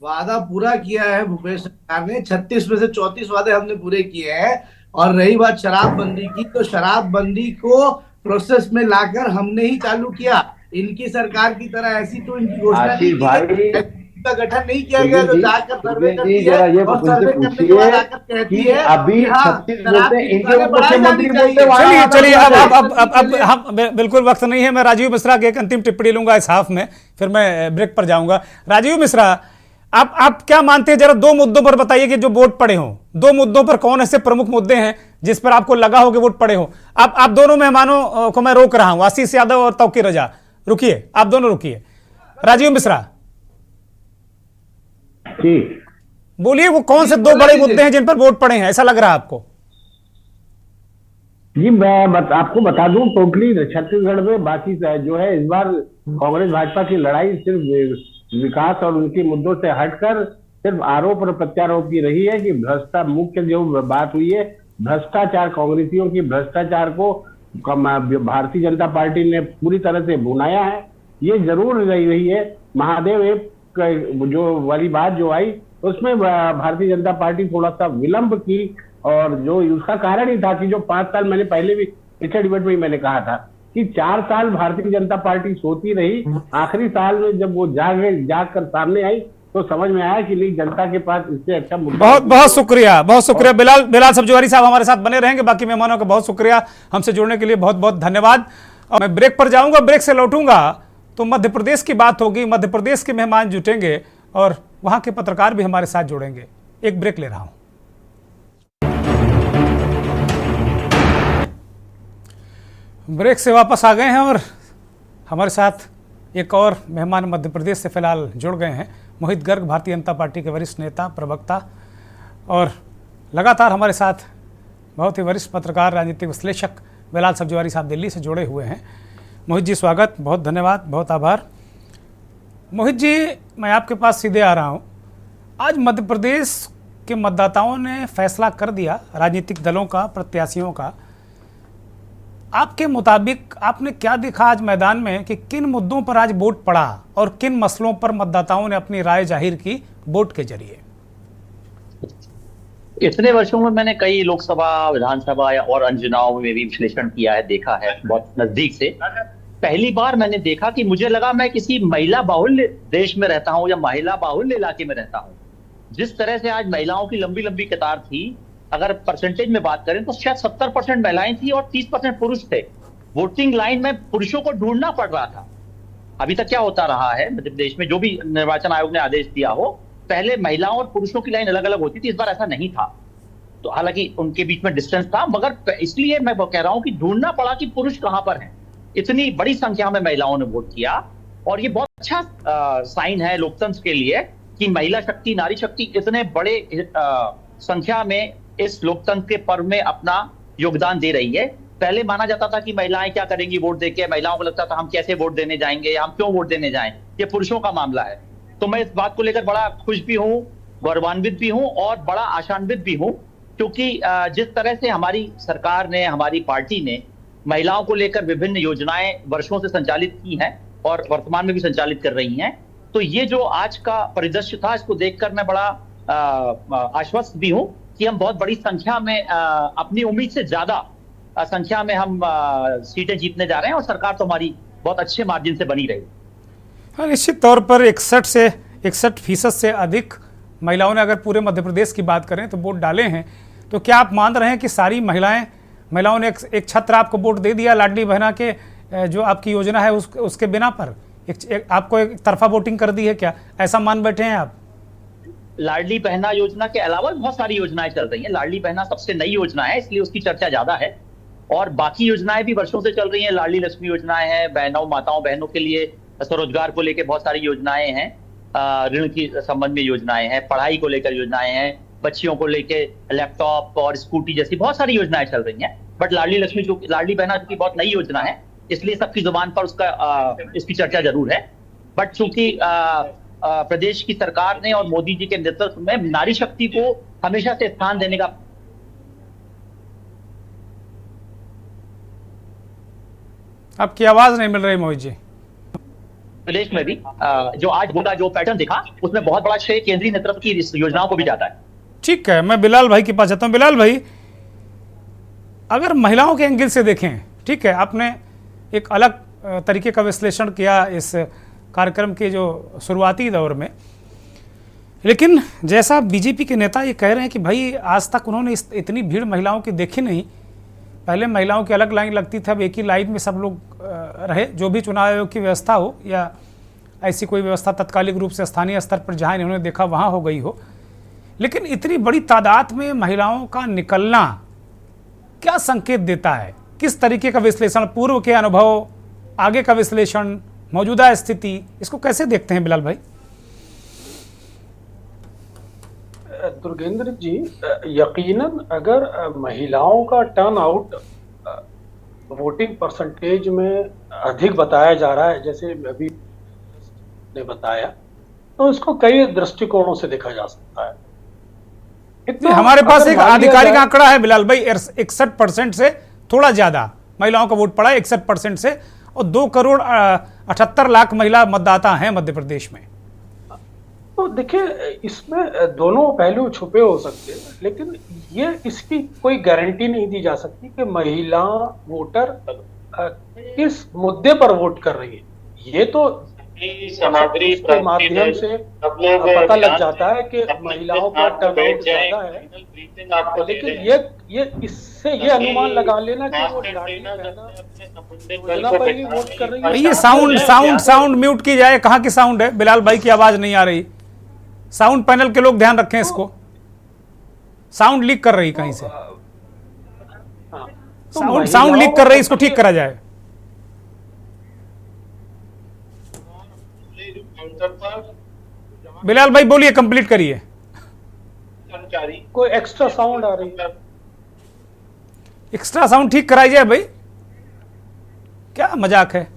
वादा पूरा किया है भूपेश सरकार ने, 36 में से 34 वादे हमने पूरे किए हैं। और रही बात शराबबंदी की, तो शराबबंदी को प्रोसेस में लाकर हमने ही चालू किया। इनकी सरकार की तरह ऐसी तो इनकी घोषणा नहीं की, का गठन नहीं किया गया जो जाकर सर्वे करती है और सर्वे करने के बाद आकर कहती है अभी 36 बोलते हैं, इनके मुख्यमंत्री बोलते हैं। चलिए अब हम बिल्कुल वक्त नहीं है। मैं राजीव मिश्रा की एक अंतिम टिप्पणी लूंगा इस हाफ में, फिर मैं ब्रेक पर जाऊंगा। राजीव मिश्रा, आप क्या मानते हैं, जरा दो मुद्दों पर बताइए कि जो वोट पड़े हों, दो मुद्दों पर कौन ऐसे प्रमुख मुद्दे हैं जिस पर आपको लगा हो कि वोट पड़े हो? आप दोनों मेहमानों को मैं रोक रहा हूं, आशीष यादव और तौकीर रजा, रुकिए, आप दोनों रुकिए। राजीव मिश्रा जी बोलिए, वो कौन से दो बड़े मुद्दे हैं जिन पर वोट पड़े हैं, ऐसा लग रहा है आपको? जी मैं आपको बता दूं, टोटली छत्तीसगढ़ में बाकी जो है इस बार कांग्रेस भाजपा की लड़ाई सिर्फ विकास और उनके मुद्दों से हटकर सिर्फ आरोप और प्रत्यारोप की रही है कि मुख्य जो बात हुई है भ्रष्टाचार, कांग्रेसियों की भ्रष्टाचार को भारतीय जनता पार्टी ने पूरी तरह से भुनाया है। ये जरूर रही है महादेव ऐप जो वाली बात जो आई, उसमें भारतीय जनता पार्टी थोड़ा सा विलंब की, और जो उसका कारण ही था कि जो 5 साल, मैंने पहले भी पिछले डिबेट में ही मैंने कहा था कि 4 साल भारतीय जनता पार्टी सोती रही, आखिरी साल में जब वो जाग कर सामने आई तो समझ में आया कि नहीं, जनता के पास इससे अच्छा मुद्दा। बहुत शुक्रिया, बहुत शुक्रिया। बिलाल सब्जवारी साहब हमारे साथ बने रहेंगे। बाकी मेहमानों का बहुत शुक्रिया, हमसे जुड़ने के लिए बहुत बहुत धन्यवाद। और मैं ब्रेक पर जाऊंगा, ब्रेक से लौटूंगा तो मध्य प्रदेश की बात होगी, मध्य प्रदेश के मेहमान जुटेंगे और वहां के पत्रकार भी हमारे साथ जुड़ेंगे। एक ब्रेक ले रहा हूं। ब्रेक से वापस आ गए हैं और हमारे साथ एक और मेहमान मध्य प्रदेश से फिलहाल जुड़ गए हैं। मोहित गर्ग, भारतीय जनता पार्टी के वरिष्ठ नेता, प्रवक्ता, और लगातार हमारे साथ बहुत ही वरिष्ठ पत्रकार, राजनीतिक विश्लेषक बिलाल सब्जवारी साहब दिल्ली से जुड़े हुए हैं। मोहित जी स्वागत, बहुत धन्यवाद, बहुत आभार। मोहित जी, मैं आपके पास सीधे आ रहा हूं। आज मध्य प्रदेश के मतदाताओं ने फैसला कर दिया, राजनीतिक दलों का, प्रत्याशियों का। आपके मुताबिक आपने क्या देखा आज मैदान में कि किन मुद्दों पर आज वोट पड़ा और किन मसलों पर मतदाताओं ने अपनी राय जाहिर की वोट के जरिए? इतने वर्षों में मैंने कई लोकसभा, विधानसभा या और अन्य चुनाव में भी विश्लेषण किया है, देखा है बहुत नजदीक से। पहली बार मैंने देखा कि मुझे लगा मैं किसी महिला बाहुल्य देश में रहता हूं या महिला बाहुल्य इलाके में रहता हूं। जिस तरह से आज महिलाओं की लंबी लंबी कतार थी, अगर परसेंटेज में बात करें तो शायद 70% महिलाएं थी और 30% पुरुष थे। वोटिंग लाइन में पुरुषों को ढूंढना पड़ रहा था। अभी तक क्या होता रहा है मध्य प्रदेश में, जो भी निर्वाचन आयोग ने आदेश दिया हो, पहले महिलाओं और पुरुषों की लाइन अलग अलग होती थी, इस बार ऐसा नहीं था। तो हालांकि उनके बीच में डिस्टेंस था, मगर इसलिए मैं कह रहा हूं कि ढूंढना पड़ा कि पुरुष कहां पर हैं। इतनी बड़ी संख्या में महिलाओं ने वोट किया और ये बहुत अच्छा साइन है लोकतंत्र के लिए कि महिला शक्ति, नारी शक्ति इतने बड़े संख्या में इस लोकतंत्र के पर्व में अपना योगदान दे रही है। पहले माना जाता था कि महिलाएं क्या करेंगी वोट देके, महिलाओं को लगता था हम कैसे वोट देने जाएंगे, हम क्यों वोट देने जाएं, ये पुरुषों का मामला है। तो मैं इस बात को लेकर बड़ा खुश भी हूँ, गौरवान्वित भी हूँ और बड़ा आशान्वित भी हूँ, क्योंकि जिस तरह से हमारी सरकार ने, हमारी पार्टी ने महिलाओं को लेकर विभिन्न योजनाएं वर्षों से संचालित की हैं और वर्तमान में भी संचालित कर रही हैं, तो ये जो आज का परिदृश्य था, इसको देखकर मैं बड़ा आश्वस्त भी हूँ कि हम बहुत बड़ी संख्या में, अपनी उम्मीद से ज्यादा संख्या में हम सीटें जीतने जा रहे हैं और सरकार तो हमारी बहुत अच्छे मार्जिन से बनी रही। हाँ, निश्चित तौर पर 61% से अधिक महिलाओं ने, अगर पूरे मध्य प्रदेश की बात करें तो वोट डाले हैं। तो क्या आप मान रहे हैं कि सारी महिलाओं ने एक छत्र आपको वोट दे दिया लाडली बहना के जो आपकी योजना है उसके बिना पर आपको एक तरफा वोटिंग कर दी है, क्या ऐसा मान बैठे हैं आप? लाडली बहना योजना के अलावा बहुत सारी योजनाएं चल रही हैं। लाडली बहना सबसे नई योजना है, इसलिए उसकी चर्चा ज्यादा है, और बाकी योजनाएं भी वर्षों से चल रही हैं। लाडली लक्ष्मी योजनाएं हैं, बहनों के लिए स्वरोजगार को लेकर बहुत सारी योजनाएं हैं, ऋण की संबंध में योजनाएं हैं, पढ़ाई को लेकर योजनाएं हैं, बच्चियों को लेकर लैपटॉप और स्कूटी जैसी बहुत सारी योजनाएं चल रही हैं। बट लाडली बहना चूंकि बहुत नई योजना है, इसलिए सबकी जुबान पर इसकी चर्चा जरूर है। बट चूंकि प्रदेश की सरकार ने और मोदी जी के नेतृत्व में नारी शक्ति को हमेशा से स्थान देने का, आपकी आवाज नहीं मिल रही मोहित जी। प्रदेश में भी जो आज होगा, जो पैटर्न दिखा, उसमें बहुत बड़ा श्रेय केंद्रीय नेतृत्व की योजनाओं को भी जाता है। ठीक है, मैं बिलाल भाई के पास जाता हूं। बिलाल भाई, अगर महिलाओं के एंगल से देखें, ठीक है, आपने एक अलग तरीके का विश्लेषण किया इस कार्यक्रम के जो शुरुआती दौर में, लेकिन जैसा बीजेपी के नेता ये कह रहे हैं कि भाई आज तक उन्होंने इतनी भीड़ महिलाओं की देखी नहीं, पहले महिलाओं की अलग लाइन लगती थी, अब एक ही लाइन में सब लोग रहे, जो भी चुनाव आयोग की व्यवस्था हो या ऐसी कोई व्यवस्था तत्कालिक रूप से स्थानीय स्तर पर जहाँ इन्होंने देखा वहाँ हो गई हो, लेकिन इतनी बड़ी तादाद में महिलाओं का निकलना क्या संकेत देता है? किस तरीके का विश्लेषण, पूर्व के अनुभव, आगे का विश्लेषण, मौजूदा स्थिति, इसको कैसे देखते हैं बिलाल भाई? दुर्गेंद्र जी, यकीनन अगर महिलाओं का टर्न आउट वोटिंग परसेंटेज में अधिक बताया जा रहा है, जैसे अभी ने बताया, तो इसको कई दृष्टिकोणों से देखा जा सकता है। हमारे पास एक आधिकारिक आंकड़ा है बिलाल भाई, 61% से थोड़ा ज्यादा महिलाओं का वोट पड़ा है, 61% से, और 2,78,00,000 महिला मतदाता हैं मध्य प्रदेश में। तो देखिए, इसमें दोनों पहलू छुपे हो सकते हैं, लेकिन ये इसकी कोई गारंटी नहीं दी जा सकती कि महिला वोटर किस मुद्दे पर वोट कर रही है। ये तो सामग्री के माध्यम से पता लग जाता है कि महिलाओं का टर्नआउट ज्यादा है, लेकिन ये इससे ये अनुमान लगा लेना कि वो योजना पर ही वोट कर रही है। ये साउंड म्यूट की जाए। कहाँ की साउंड है बिलाल भाई की आवाज नहीं आ रही? साउंड पैनल के लोग ध्यान रखें इसको, साउंड लीक कर रही कहीं से, साउंड लीक कर रही, इसको ठीक करा जाए। बिलाल भाई बोलिए, कंप्लीट करिए। कोई एक्स्ट्रा साउंड आ रही है, एक्स्ट्रा साउंड ठीक कराई जाए भाई, क्या मजाक है?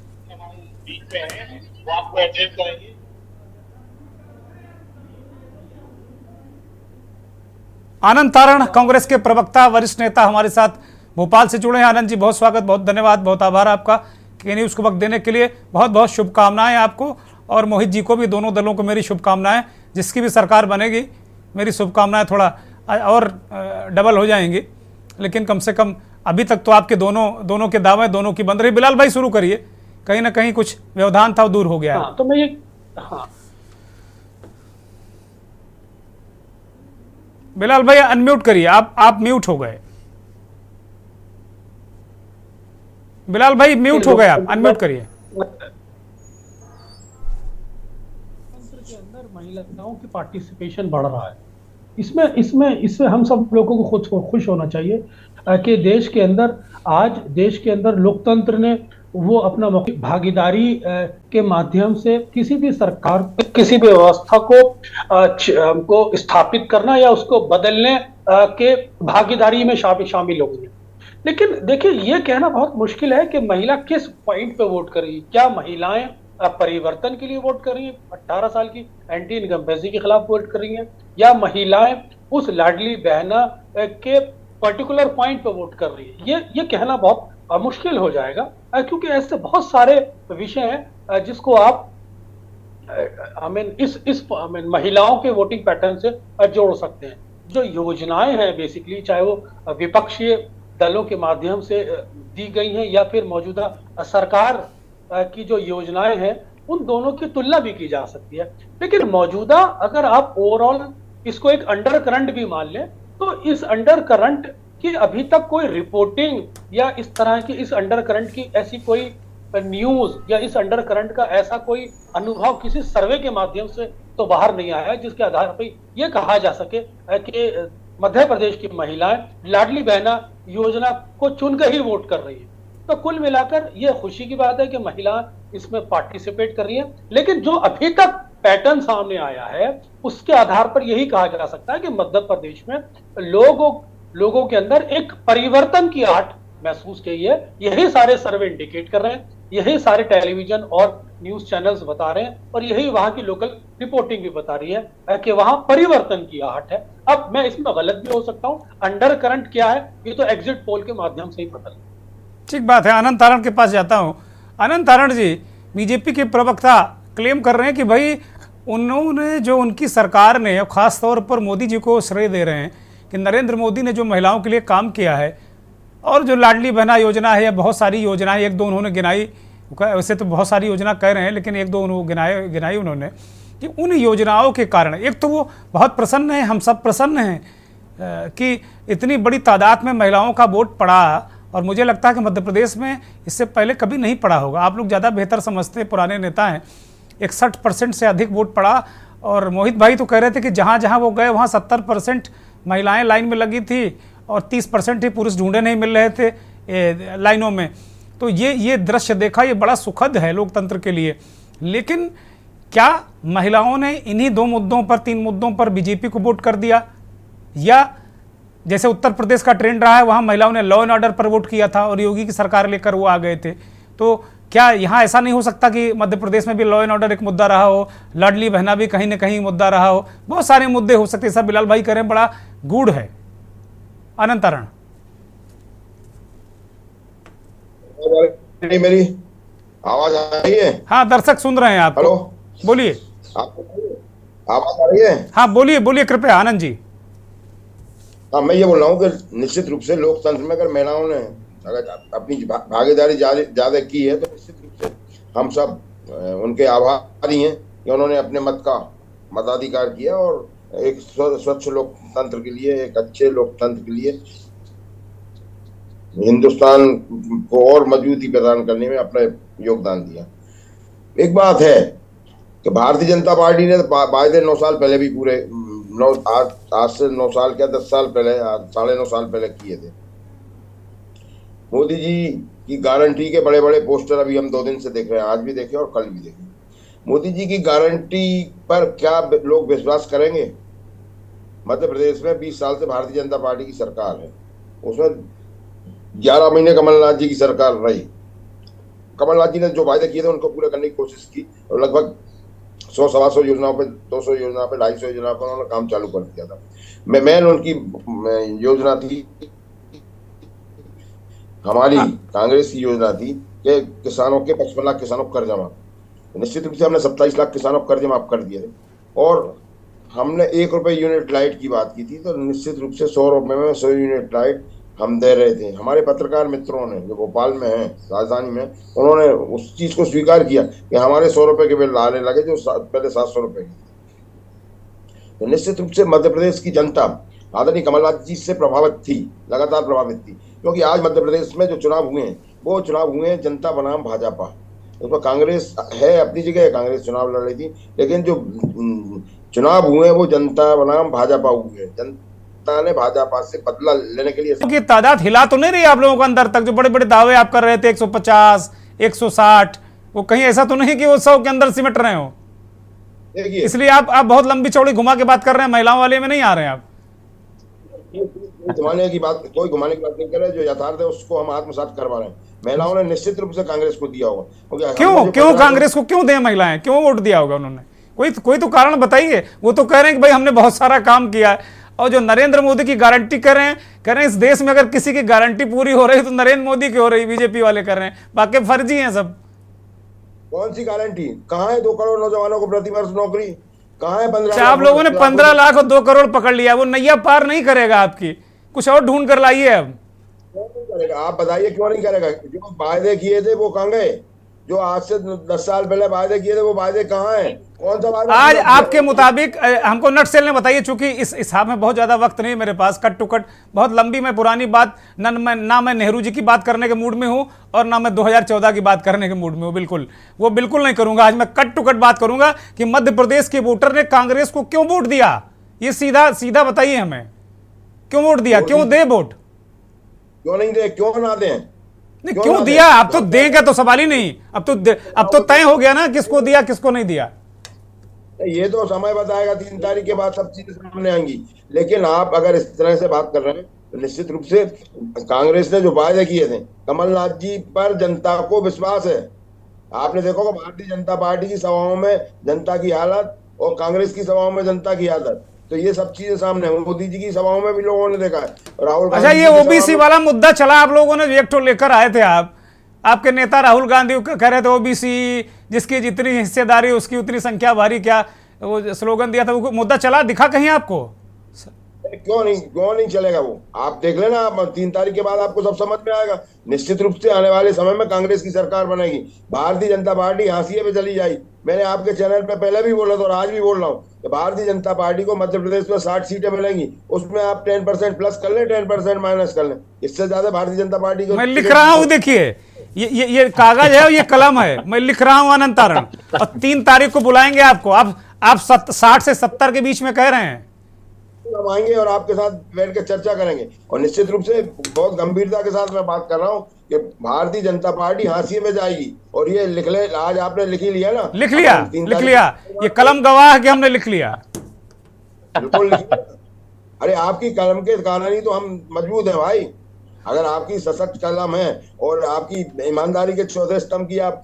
आनंद तारण, कांग्रेस के प्रवक्ता, वरिष्ठ नेता, हमारे साथ भोपाल से जुड़े हैं। आनंद जी, बहुत स्वागत, बहुत धन्यवाद, बहुत आभार आपका के न्यूज़ को वक्त देने के लिए। बहुत बहुत शुभकामनाएं आपको और मोहित जी को भी, दोनों दलों को मेरी शुभकामनाएं। जिसकी भी सरकार बनेगी, मेरी शुभकामनाएं थोड़ा और डबल हो जाएंगी, लेकिन कम से कम अभी तक तो आपके दोनों के दावे दोनों की बंद रही। बिलाल भाई शुरू करिए, कहीं ना कहीं कुछ व्यवधान था वो दूर हो गया। हाँ, तो मैं ये बिलाल भाई अनम्यूट करिए, आप म्यूट हो गए। बिलाल भाई म्यूट हो गए, आप अनम्यूट करिए। के अंदर महिलाओं की पार्टिसिपेशन बढ़ रहा है। इसमें हम सब लोगों को खुद खुश होना चाहिए कि देश के अंदर लोकतंत्र ने वो अपना भागीदारी के माध्यम से किसी भी सरकार, किसी भी व्यवस्था को स्थापित करना या उसको बदलने के भागीदारी में शामिल होंगे। लेकिन देखिए, ये कहना बहुत मुश्किल है कि महिला किस पॉइंट पे वोट कर रही है। क्या महिलाएं परिवर्तन के लिए वोट कर रही हैं, 18 साल की एंटी इनकम्बेंसी के खिलाफ वोट कर रही हैं, या महिलाएं उस लाडली बहना के पर्टिकुलर पॉइंट पे वोट कर रही है? ये कहना बहुत मुश्किल हो जाएगा, क्योंकि ऐसे बहुत सारे विषय हैं जिसको आप महिलाओं के वोटिंग पैटर्न से जोड़ सकते हैं। जो योजनाएं हैं बेसिकली, चाहे वो विपक्षीय दलों के माध्यम से दी गई हैं या फिर मौजूदा सरकार की जो योजनाएं हैं, उन दोनों की तुलना भी की जा सकती है। लेकिन मौजूदा अगर आप ओवरऑल इसको एक अंडर करंट भी मान लें, तो इस अंडर करंट की अभी तक कोई रिपोर्टिंग या इस तरह की इस अंडर करंट की ऐसी कोई न्यूज या इस अंडर करंट का ऐसा कोई अनुभव किसी सर्वे के माध्यम से तो बाहर नहीं आया है जिसके आधार पर यह कहा जा सके कि मध्य प्रदेश की महिलाएं लाडली बहना योजना को चुनकर ही वोट कर रही है। तो कुल मिलाकर यह खुशी की बात है कि महिलाएं इसमें पार्टिसिपेट कर रही हैं। लेकिन जो अभी तक पैटर्न सामने आया है, उसके आधार पर यही कहा जा सकता है कि मध्य प्रदेश में लोगों के अंदर एक परिवर्तन की आहट महसूस की है। यही सारे सर्वे इंडिकेट कर रहे हैं, यही सारे टेलीविजन और न्यूज चैनल्स बता रहे हैं, और यही वहां की लोकल रिपोर्टिंग भी बता रही है कि वहां परिवर्तन की आहट है। अब मैं इसमें गलत भी हो सकता हूं, अंडर करंट क्या है ये तो एग्जिट पोल के माध्यम से ही पता लगेगा। ठीक बात है। अनंत तारण के पास जाता हूं। अनंत तारण जी, बीजेपी के प्रवक्ता क्लेम कर रहे हैं कि भाई उन्होंने जो उनकी सरकार ने, और खास तौर पर मोदी जी को श्रेय दे रहे हैं कि नरेंद्र मोदी ने जो महिलाओं के लिए काम किया है, और जो लाडली बहना योजना है या बहुत सारी योजनाएं, एक दो उन्होंने गिनाई, वैसे तो बहुत सारी योजना कह रहे हैं लेकिन एक दो उन्होंने गिनाई उन्होंने, कि उन योजनाओं के कारण एक तो वो बहुत प्रसन्न हैं, हम सब प्रसन्न हैं कि इतनी बड़ी तादाद में महिलाओं का वोट पड़ा, और मुझे लगता है कि मध्य प्रदेश में इससे पहले कभी नहीं पड़ा होगा। आप लोग ज़्यादा बेहतर समझते हैं, पुराने नेता हैं। 61% से अधिक वोट पड़ा, और मोहित भाई तो कह रहे थे कि जहाँ जहाँ वो गए वहाँ 70% महिलाएं लाइन में लगी थी और 30% ही पुरुष ढूंढे नहीं मिल रहे थे लाइनों में। तो ये दृश्य देखा, ये बड़ा सुखद है लोकतंत्र के लिए। लेकिन क्या महिलाओं ने इन्हीं 2 मुद्दों पर, 3 मुद्दों पर बीजेपी को वोट कर दिया, या जैसे उत्तर प्रदेश का ट्रेंड रहा है वहाँ महिलाओं ने लॉ एंड ऑर्डर पर वोट किया था और योगी की सरकार लेकर वो आ गए थे? तो क्या यहाँ ऐसा नहीं हो सकता कि मध्य प्रदेश में भी लॉ एंड ऑर्डर एक मुद्दा रहा हो, लाडली बहना भी कहीं न कहीं मुद्दा रहा हो? बहुत सारे मुद्दे हो सकते हैं। सब बिलाल भाई कह रहे हैं बड़ा गूढ़ है। अनंत तारण, मेरी आवाज आ रही है? हाँ, दर्शक सुन रहे हैं आपको। हेलो, बोलिए। आवाज आ रही है? हाँ बोलिए कृपया आनंद जी। हाँ, मैं ये बोल रहा हूँ कि निश्चित रूप से लोकतंत्र में अगर महिलाओं ने अगर अपनी भागीदारी ज्यादा की है तो निश्चित रूप से हम सब उनके आभारी हैं कि उन्होंने अपने मताधिकार किया और एक स्वच्छ लोकतंत्र के लिए, एक अच्छे लोकतंत्र के लिए हिंदुस्तान को और मजबूती प्रदान करने में अपना योगदान दिया। एक बात है कि भारतीय जनता पार्टी ने वायदे 9 साल पहले भी पूरे आज से 9 साल क्या 10 साल पहले, 9.5 साल पहले किए थे। मोदी जी की गारंटी के बड़े बड़े पोस्टर अभी हम 2 दिन से देख रहे हैं, आज भी देखे और कल भी देखे। मोदी जी की गारंटी पर क्या लोग विश्वास करेंगे? मध्य प्रदेश में 20 साल से भारतीय जनता पार्टी की सरकार है, उसमें 11 महीने कमलनाथ जी की सरकार रही। कमलनाथ जी ने जो वायदे किए थे उनको पूरा करने की कोशिश की और लगभग 100-125 योजनाओं पे, 200 योजना पे, 250 योजना पर उन्होंने काम चालू कर दिया था। मेन उनकी योजना थी, हमारी कांग्रेस की योजना थी कि किसानों के 55 लाख किसानों को कर्ज माफ। निश्चित रूप से हमने 27 लाख किसानों को कर्ज माफ कर दिए थे, और हमने 1 रुपए यूनिट लाइट की बात की थी, तो निश्चित रूप से 100 रुपए में 100 यूनिट लाइट हम दे रहे थे। हमारे पत्रकार मित्रों ने जो भोपाल में हैं, राजधानी में, उन्होंने उस चीज को स्वीकार किया कि हमारे 100 रुपए के बिल आने लगे जो पहले 700 रुपए की। तो निश्चित रूप से मध्य प्रदेश की जनता आदरणीय कमलनाथ जी से प्रभावित थी, लगातार प्रभावित थी, क्योंकि आज मध्य प्रदेश में जो चुनाव हुए हैं वो चुनाव हुए हैं जनता बनाम भाजपा। उसमें कांग्रेस है अपनी जगह, कांग्रेस चुनाव लड़ रही थी, लेकिन जो चुनाव हुए वो जनता बनाम भाजपा हुए। जनता ने भाजपा से बदला लेने के लिए की तादाद हिला तो नहीं रही आप लोगों को अंदर तक? जो बड़े बड़े दावे आप कर रहे थे 150, 160, वो कहीं ऐसा तो नहीं कि वो 100 के अंदर सिमट रहे हो? इसलिए आप बहुत लंबी चौड़ी घुमा के बात कर रहे हैं, महिलाओं वाले में नहीं आ रहे हैं आप। घुमाने की बात नहीं कर रहे। जो यथार्थ है उसको हम आत्मसात करवा रहे हैं। महिलाओं ने निश्चित रूप से कांग्रेस को दिया होगा, क्योंकि क्यों कांग्रेस को क्यों दें महिलाएं, क्यों वोट दिया होगा उन्होंने? कोई तो कारण बताइए। वो तो कह रहे हैं कि भाई हमने बहुत सारा काम किया है, और जो नरेंद्र मोदी की गारंटी कर रहे हैं इस देश में अगर किसी की गारंटी पूरी हो रही तो नरेंद्र मोदी की हो रही, बीजेपी वाले कर रहे हैं, बाकी फर्जी हैं सब। कौन सी गारंटी? कहाँ है 2 करोड़ नौजवानों को प्रतिवर्ष नौकरी? कहाँ है 15 आप लोगों ने 15 लाख और 2 करोड़ पकड़ लिया, वो नैया पार नहीं करेगा आपकी, कुछ और ढूंढ कर लाइए। अब नहीं करेगा, आप बताइए क्यों नहीं करेगा? जो वायदे किए थे वो कहाँ गए? जो आज से 10 साल पहले वायदे किए थे वो वायदे कहाँ हैं? कौन सा वायदा? आज आपके मुताबिक हमको नट सेल ने बताइए, चूंकि इस हिसाब में बहुत ज्यादा वक्त नहीं मेरे पास, कट टू कट बहुत लंबी मैं पुरानी बात ना मैं नेहरू जी की बात करने के मूड में हूं और ना मैं 2014 की बात करने के मूड में हूं। वो बिल्कुल नहीं करूंगा। आज मैं कट टू कट बात करूंगा कि मध्य प्रदेश के वोटर ने कांग्रेस को क्यों वोट दिया। ये सीधा बताइए हमें, क्यों वोट दिया, क्यों दे वोट? क्यों नहीं दे, क्यों ना दें? नहीं क्यों दिया? अब तो देंगे तो सवाल ही नहीं, अब तो तय हो गया ना किसको दिया किसको नहीं दिया। ये तो समय बताएगा, 3 तारीख के बाद सब चीजें सामने आएंगी। लेकिन आप अगर इस तरह से बात कर रहे हैं तो निश्चित रूप से कांग्रेस ने जो वायदे किए थे, कमलनाथ जी पर जनता को विश्वास है। आपने देखा होगा भारतीय जनता पार्टी की सभाओं में जनता की हालत और कांग्रेस की सभाओं में जनता की हालत, तो ये सब चीजें सामने है। मोदी जी की सभाओं में भी लोगों ने देखा है। राहुल अच्छा, ये ओबीसी वाला मुद्दा चला, आप लोगों ने एक ठो लेकर आए थे, आपके नेता राहुल गांधी कह रहे थे ओबीसी जिसकी जितनी हिस्सेदारी उसकी उतनी संख्या भारी, क्या वो स्लोगन दिया था, वो मुद्दा चला, दिखा कहीं आपको? क्यों नहीं चलेगा? वो आप देख लेना, आप 3 तारीख के बाद आपको सब समझ में आएगा। निश्चित रूप से आने वाले समय में कांग्रेस की सरकार बनेगी, भारतीय जनता पार्टी हाशिए पे चली जाएगी। मैंने आपके चैनल पे पहले भी बोला था और आज भी बोल रहा हूँ कि भारतीय जनता पार्टी को मध्य प्रदेश में 60 सीटें मिलेंगी, उसमें आप 10% प्लस कर लें, 10% माइनस कर लें, इससे ज्यादा भारतीय जनता पार्टी को मैं लिख रहा हूँ, देखिए ये कागज है और ये कलम है, मैं लिख रहा हूँ अनंत तारण, और 3 तारीख को बुलाएंगे आपको। आप 60 से 70 के बीच में कह रहे हैं, हम आएंगे और आपके साथ बैठ के चर्चा करेंगे। और निश्चित रूप से बहुत गंभीरता के साथ मैं बात कर रहा हूँ कि भारतीय जनता पार्टी हाशिए में जाएगी। और ये लिख ले, आज आपने लिख ही लिया ना? लिख लिया, ये कलम गवाह है कि हमने लिख लिया। बिल्कुल लिखिए। अरे आपकी कलम के कारण ही तो हम मजबूत है भाई। अगर आपकी सशक्त कलम है और आपकी ईमानदारी के चौथे स्तंभ की आप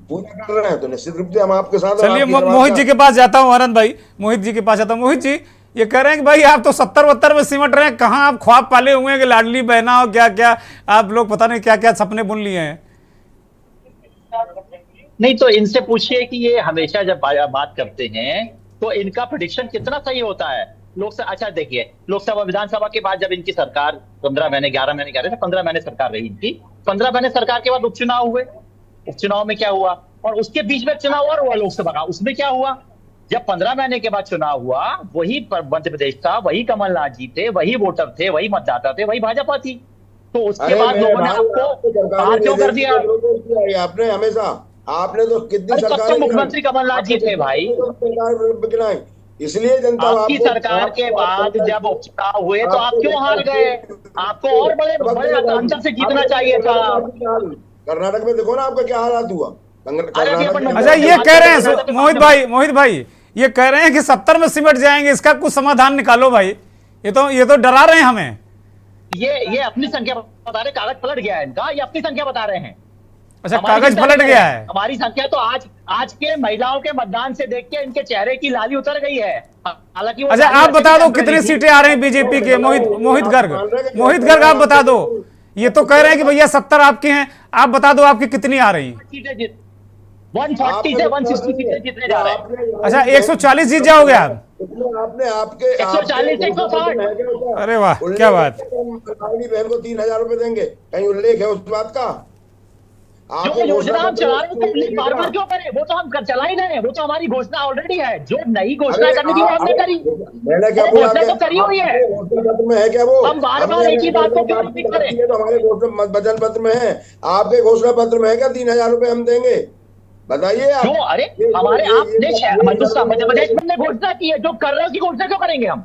पूजा कर रहे हैं तो निश्चित रूप से हम आपके साथ। चलिए मोहित जी के पास जाता हूँ, आनंद भाई मोहित जी के पास जाता हूँ। मोहित जी, ये कह रहे हैं कि भाई आप तो 70-72 में सिमट रहे हैं, कहाँ आप ख्वाब पाले हुए हैं कि लाडली बहना और क्या क्या आप लोग पता नहीं क्या क्या सपने बुन लिए हैं। नहीं तो इनसे पूछिए कि ये हमेशा जब बात करते हैं तो इनका प्रेडिक्शन कितना सही होता है। लोकसभा, अच्छा देखिए, लोकसभा विधानसभा के बाद जब इनकी सरकार 15 महीने 11 महीने कह रहे थे, 15 महीने सरकार रही इनकी, 15 महीने सरकार के बाद उपचुनाव हुए। उपचुनाव में क्या हुआ, और उसके बीच में चुनाव और हुआ लोकसभा का, उसमें क्या हुआ, जब 15 महीने के बाद चुनाव हुआ, वही मध्य प्रदेश था, वही कमलनाथ जी थे, वही वोटर थे, वही मतदाता थे, वही भाजपा थी। तो उसके बाद लोगों ने आपको बाहर क्यों कर दिया? आपने हमेशा, आपने तो कितनी सरकार, मुख्यमंत्री कमलनाथ जी थे भाई, इसलिए जनता आपकी सरकार के बाद जब उपचुनाव हुए तो आप क्यों हार गए? आपको और बड़े अंतर से जीतना चाहिए था। कर्नाटक में देखो ना आपका क्या हालात हुआ। अच्छा, ये कह रहे हैं मोहित भाई ये कह रहे हैं कि 70 में सिमट जाएंगे, इसका कुछ समाधान निकालो भाई। ये तो डरा रहे हैं हमें। ये अपनी संख्या बता रहे, कागज पलट गया है इनका, ये अपनी संख्या बता रहे हैं। अच्छा, कागज पलट गया है। हमारी संख्या तो आज के महिलाओं के मतदान से देख के इनके चेहरे की लाली उतर गई है। हालांकि अच्छा, आप बता दो कितनी सीटें आ रही हैं बीजेपी के? मोहित गर्ग आप बता दो। ये तो कह रहे हैं कि भैया 70 आपके हैं, आप बता दो आपकी कितनी आ रही हैं? 140 से 160 सीटें जीतने जा रहे हैं। अच्छा, 140 जीत जाओगे आप? आपने आपके 140 से 160। अरे वाह, क्या बात। बहन को 3000 रुपए देंगे, कहीं उल्लेख है उस बात का? जो योजना हम चला रहे हैं बार बार क्यों करें? वो तो हम चला ही नहीं, वो तो हमारी घोषणा ऑलरेडी है। जो नई घोषणा करनी थी वो हमने करी, मैंने क्या बोला? घोषणा तो करी हुई है। पत्र में है क्या वो? हम बार बार एक ही बात को क्यों रिपीट करें? तो हमारे वचन पत्र में है, आपके घोषणा पत्र में है क्या 3000 रुपए हम देंगे? बताइए आप। क्यों? अरे हमारे मध्य प्रदेश में घोषणा की है, जो कर रहे हैं उसकी घोषणा क्यों करेंगे हम?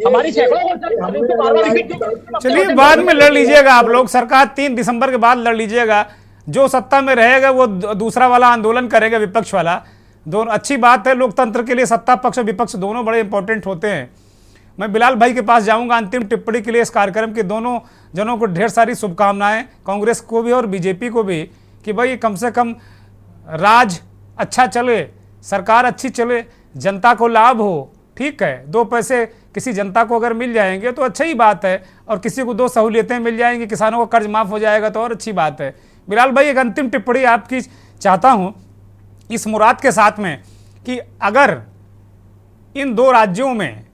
हमारी सैकड़ों घोषणा। चलिए, बाद में लड़ लीजिएगा आप लोग, सरकार 3 दिसंबर के बाद लड़ लीजिएगा। जो सत्ता में रहेगा वो दूसरा वाला आंदोलन करेगा, विपक्ष वाला। दोनों अच्छी बात है, लोकतंत्र के लिए सत्ता पक्ष और विपक्ष दोनों बड़े इंपॉर्टेंट होते हैं। मैं बिलाल भाई के पास जाऊंगा अंतिम टिप्पणी के लिए इस कार्यक्रम के। दोनों जनों को ढेर सारी शुभकामनाएं, कांग्रेस को भी और बीजेपी को भी, कि भाई कम से कम राज अच्छा चले, सरकार अच्छी चले, जनता को लाभ हो। ठीक है, 2 पैसे किसी जनता को अगर मिल जाएंगे तो अच्छी ही बात है, और किसी को 2 सहूलियतें मिल जाएंगी, किसानों का कर्ज माफ़ हो जाएगा तो और अच्छी बात है। बिलाल भाई, एक अंतिम टिप्पणी आपकी चाहता हूँ इस मुराद के साथ में कि अगर इन 2 राज्यों में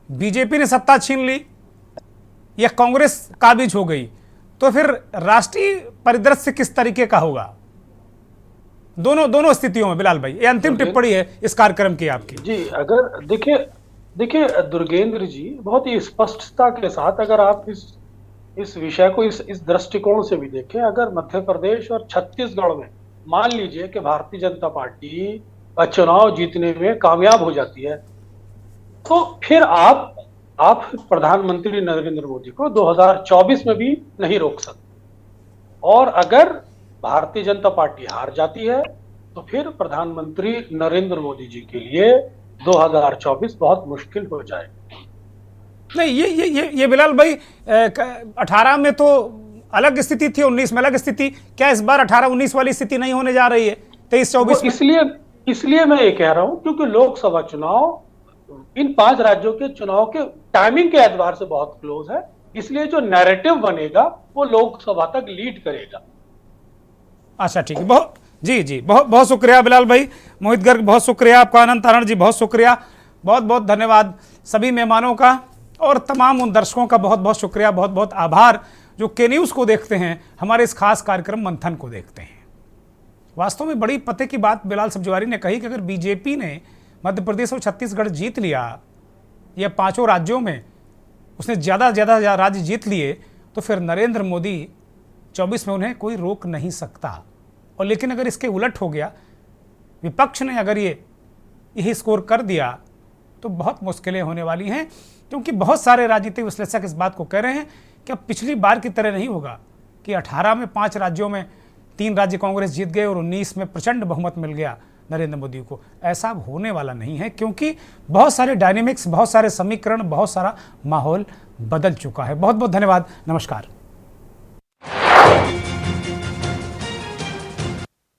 बीजेपी ने सत्ता छीन ली या कांग्रेस काबिज हो गई तो फिर राष्ट्रीय परिदृश्य किस तरीके का होगा दोनों स्थितियों में? बिलाल भाई, ये अंतिम टिप्पणी है इस कार्यक्रम की आपकी। जी, अगर देखिए दुर्गेंद्र जी, बहुत ही स्पष्टता के साथ अगर आप इस विषय को इस दृष्टिकोण से भी देखें, अगर मध्य प्रदेश और छत्तीसगढ़ में मान लीजिए कि भारतीय जनता पार्टी चुनाव जीतने में कामयाब हो जाती है, तो फिर आप प्रधानमंत्री नरेंद्र मोदी को 2024 में भी नहीं रोक सकते, और अगर भारतीय जनता पार्टी हार जाती है तो फिर प्रधानमंत्री नरेंद्र मोदी जी के लिए 2024 बहुत मुश्किल हो जाएगा। नहीं, ये बिलाल भाई 18 में तो अलग स्थिति थी, 19 में अलग स्थिति, क्या इस बार 18-19 वाली स्थिति नहीं होने जा रही है 23-24 में? इसलिए मैं ये कह रहा हूं क्योंकि लोकसभा चुनाव इन 5 राज्यों के चुनाव के टाइमिंग के एतबार से बहुत क्लोज है, इसलिए जो नैरेटिव बनेगा वो लोकसभा तक लीड करेगा। अच्छा, ठीक है, बहुत शुक्रिया बिलाल भाई। मोहित गर्ग बहुत शुक्रिया आपका। आनंद तारण जी बहुत शुक्रिया, बहुत धन्यवाद सभी मेहमानों का, और तमाम उन दर्शकों का बहुत शुक्रिया, बहुत आभार जो के न्यूज़ को देखते हैं, हमारे इस खास कार्यक्रम मंथन को देखते हैं। वास्तव में बड़ी पते की बात बिलाल सब्जवारी ने कही कि अगर बीजेपी ने मध्य प्रदेश और छत्तीसगढ़ जीत लिया या 5 राज्यों में उसने ज़्यादा राज्य जीत लिए तो फिर नरेंद्र मोदी 24 में उन्हें कोई रोक नहीं सकता। और लेकिन अगर इसके उलट हो गया, विपक्ष ने अगर यही स्कोर कर दिया तो बहुत मुश्किलें होने वाली हैं, क्योंकि बहुत सारे राजनीतिक विश्लेषक इस बात को कह रहे हैं कि अब पिछली बार की तरह नहीं होगा कि 18 में 5 राज्यों में 3 राज्य कांग्रेस जीत गए और 19 में प्रचंड बहुमत मिल गया नरेंद्र मोदी को। ऐसा होने वाला नहीं है, क्योंकि बहुत सारे डायनेमिक्स, बहुत सारे समीकरण, बहुत सारा माहौल बदल चुका है। बहुत धन्यवाद, नमस्कार।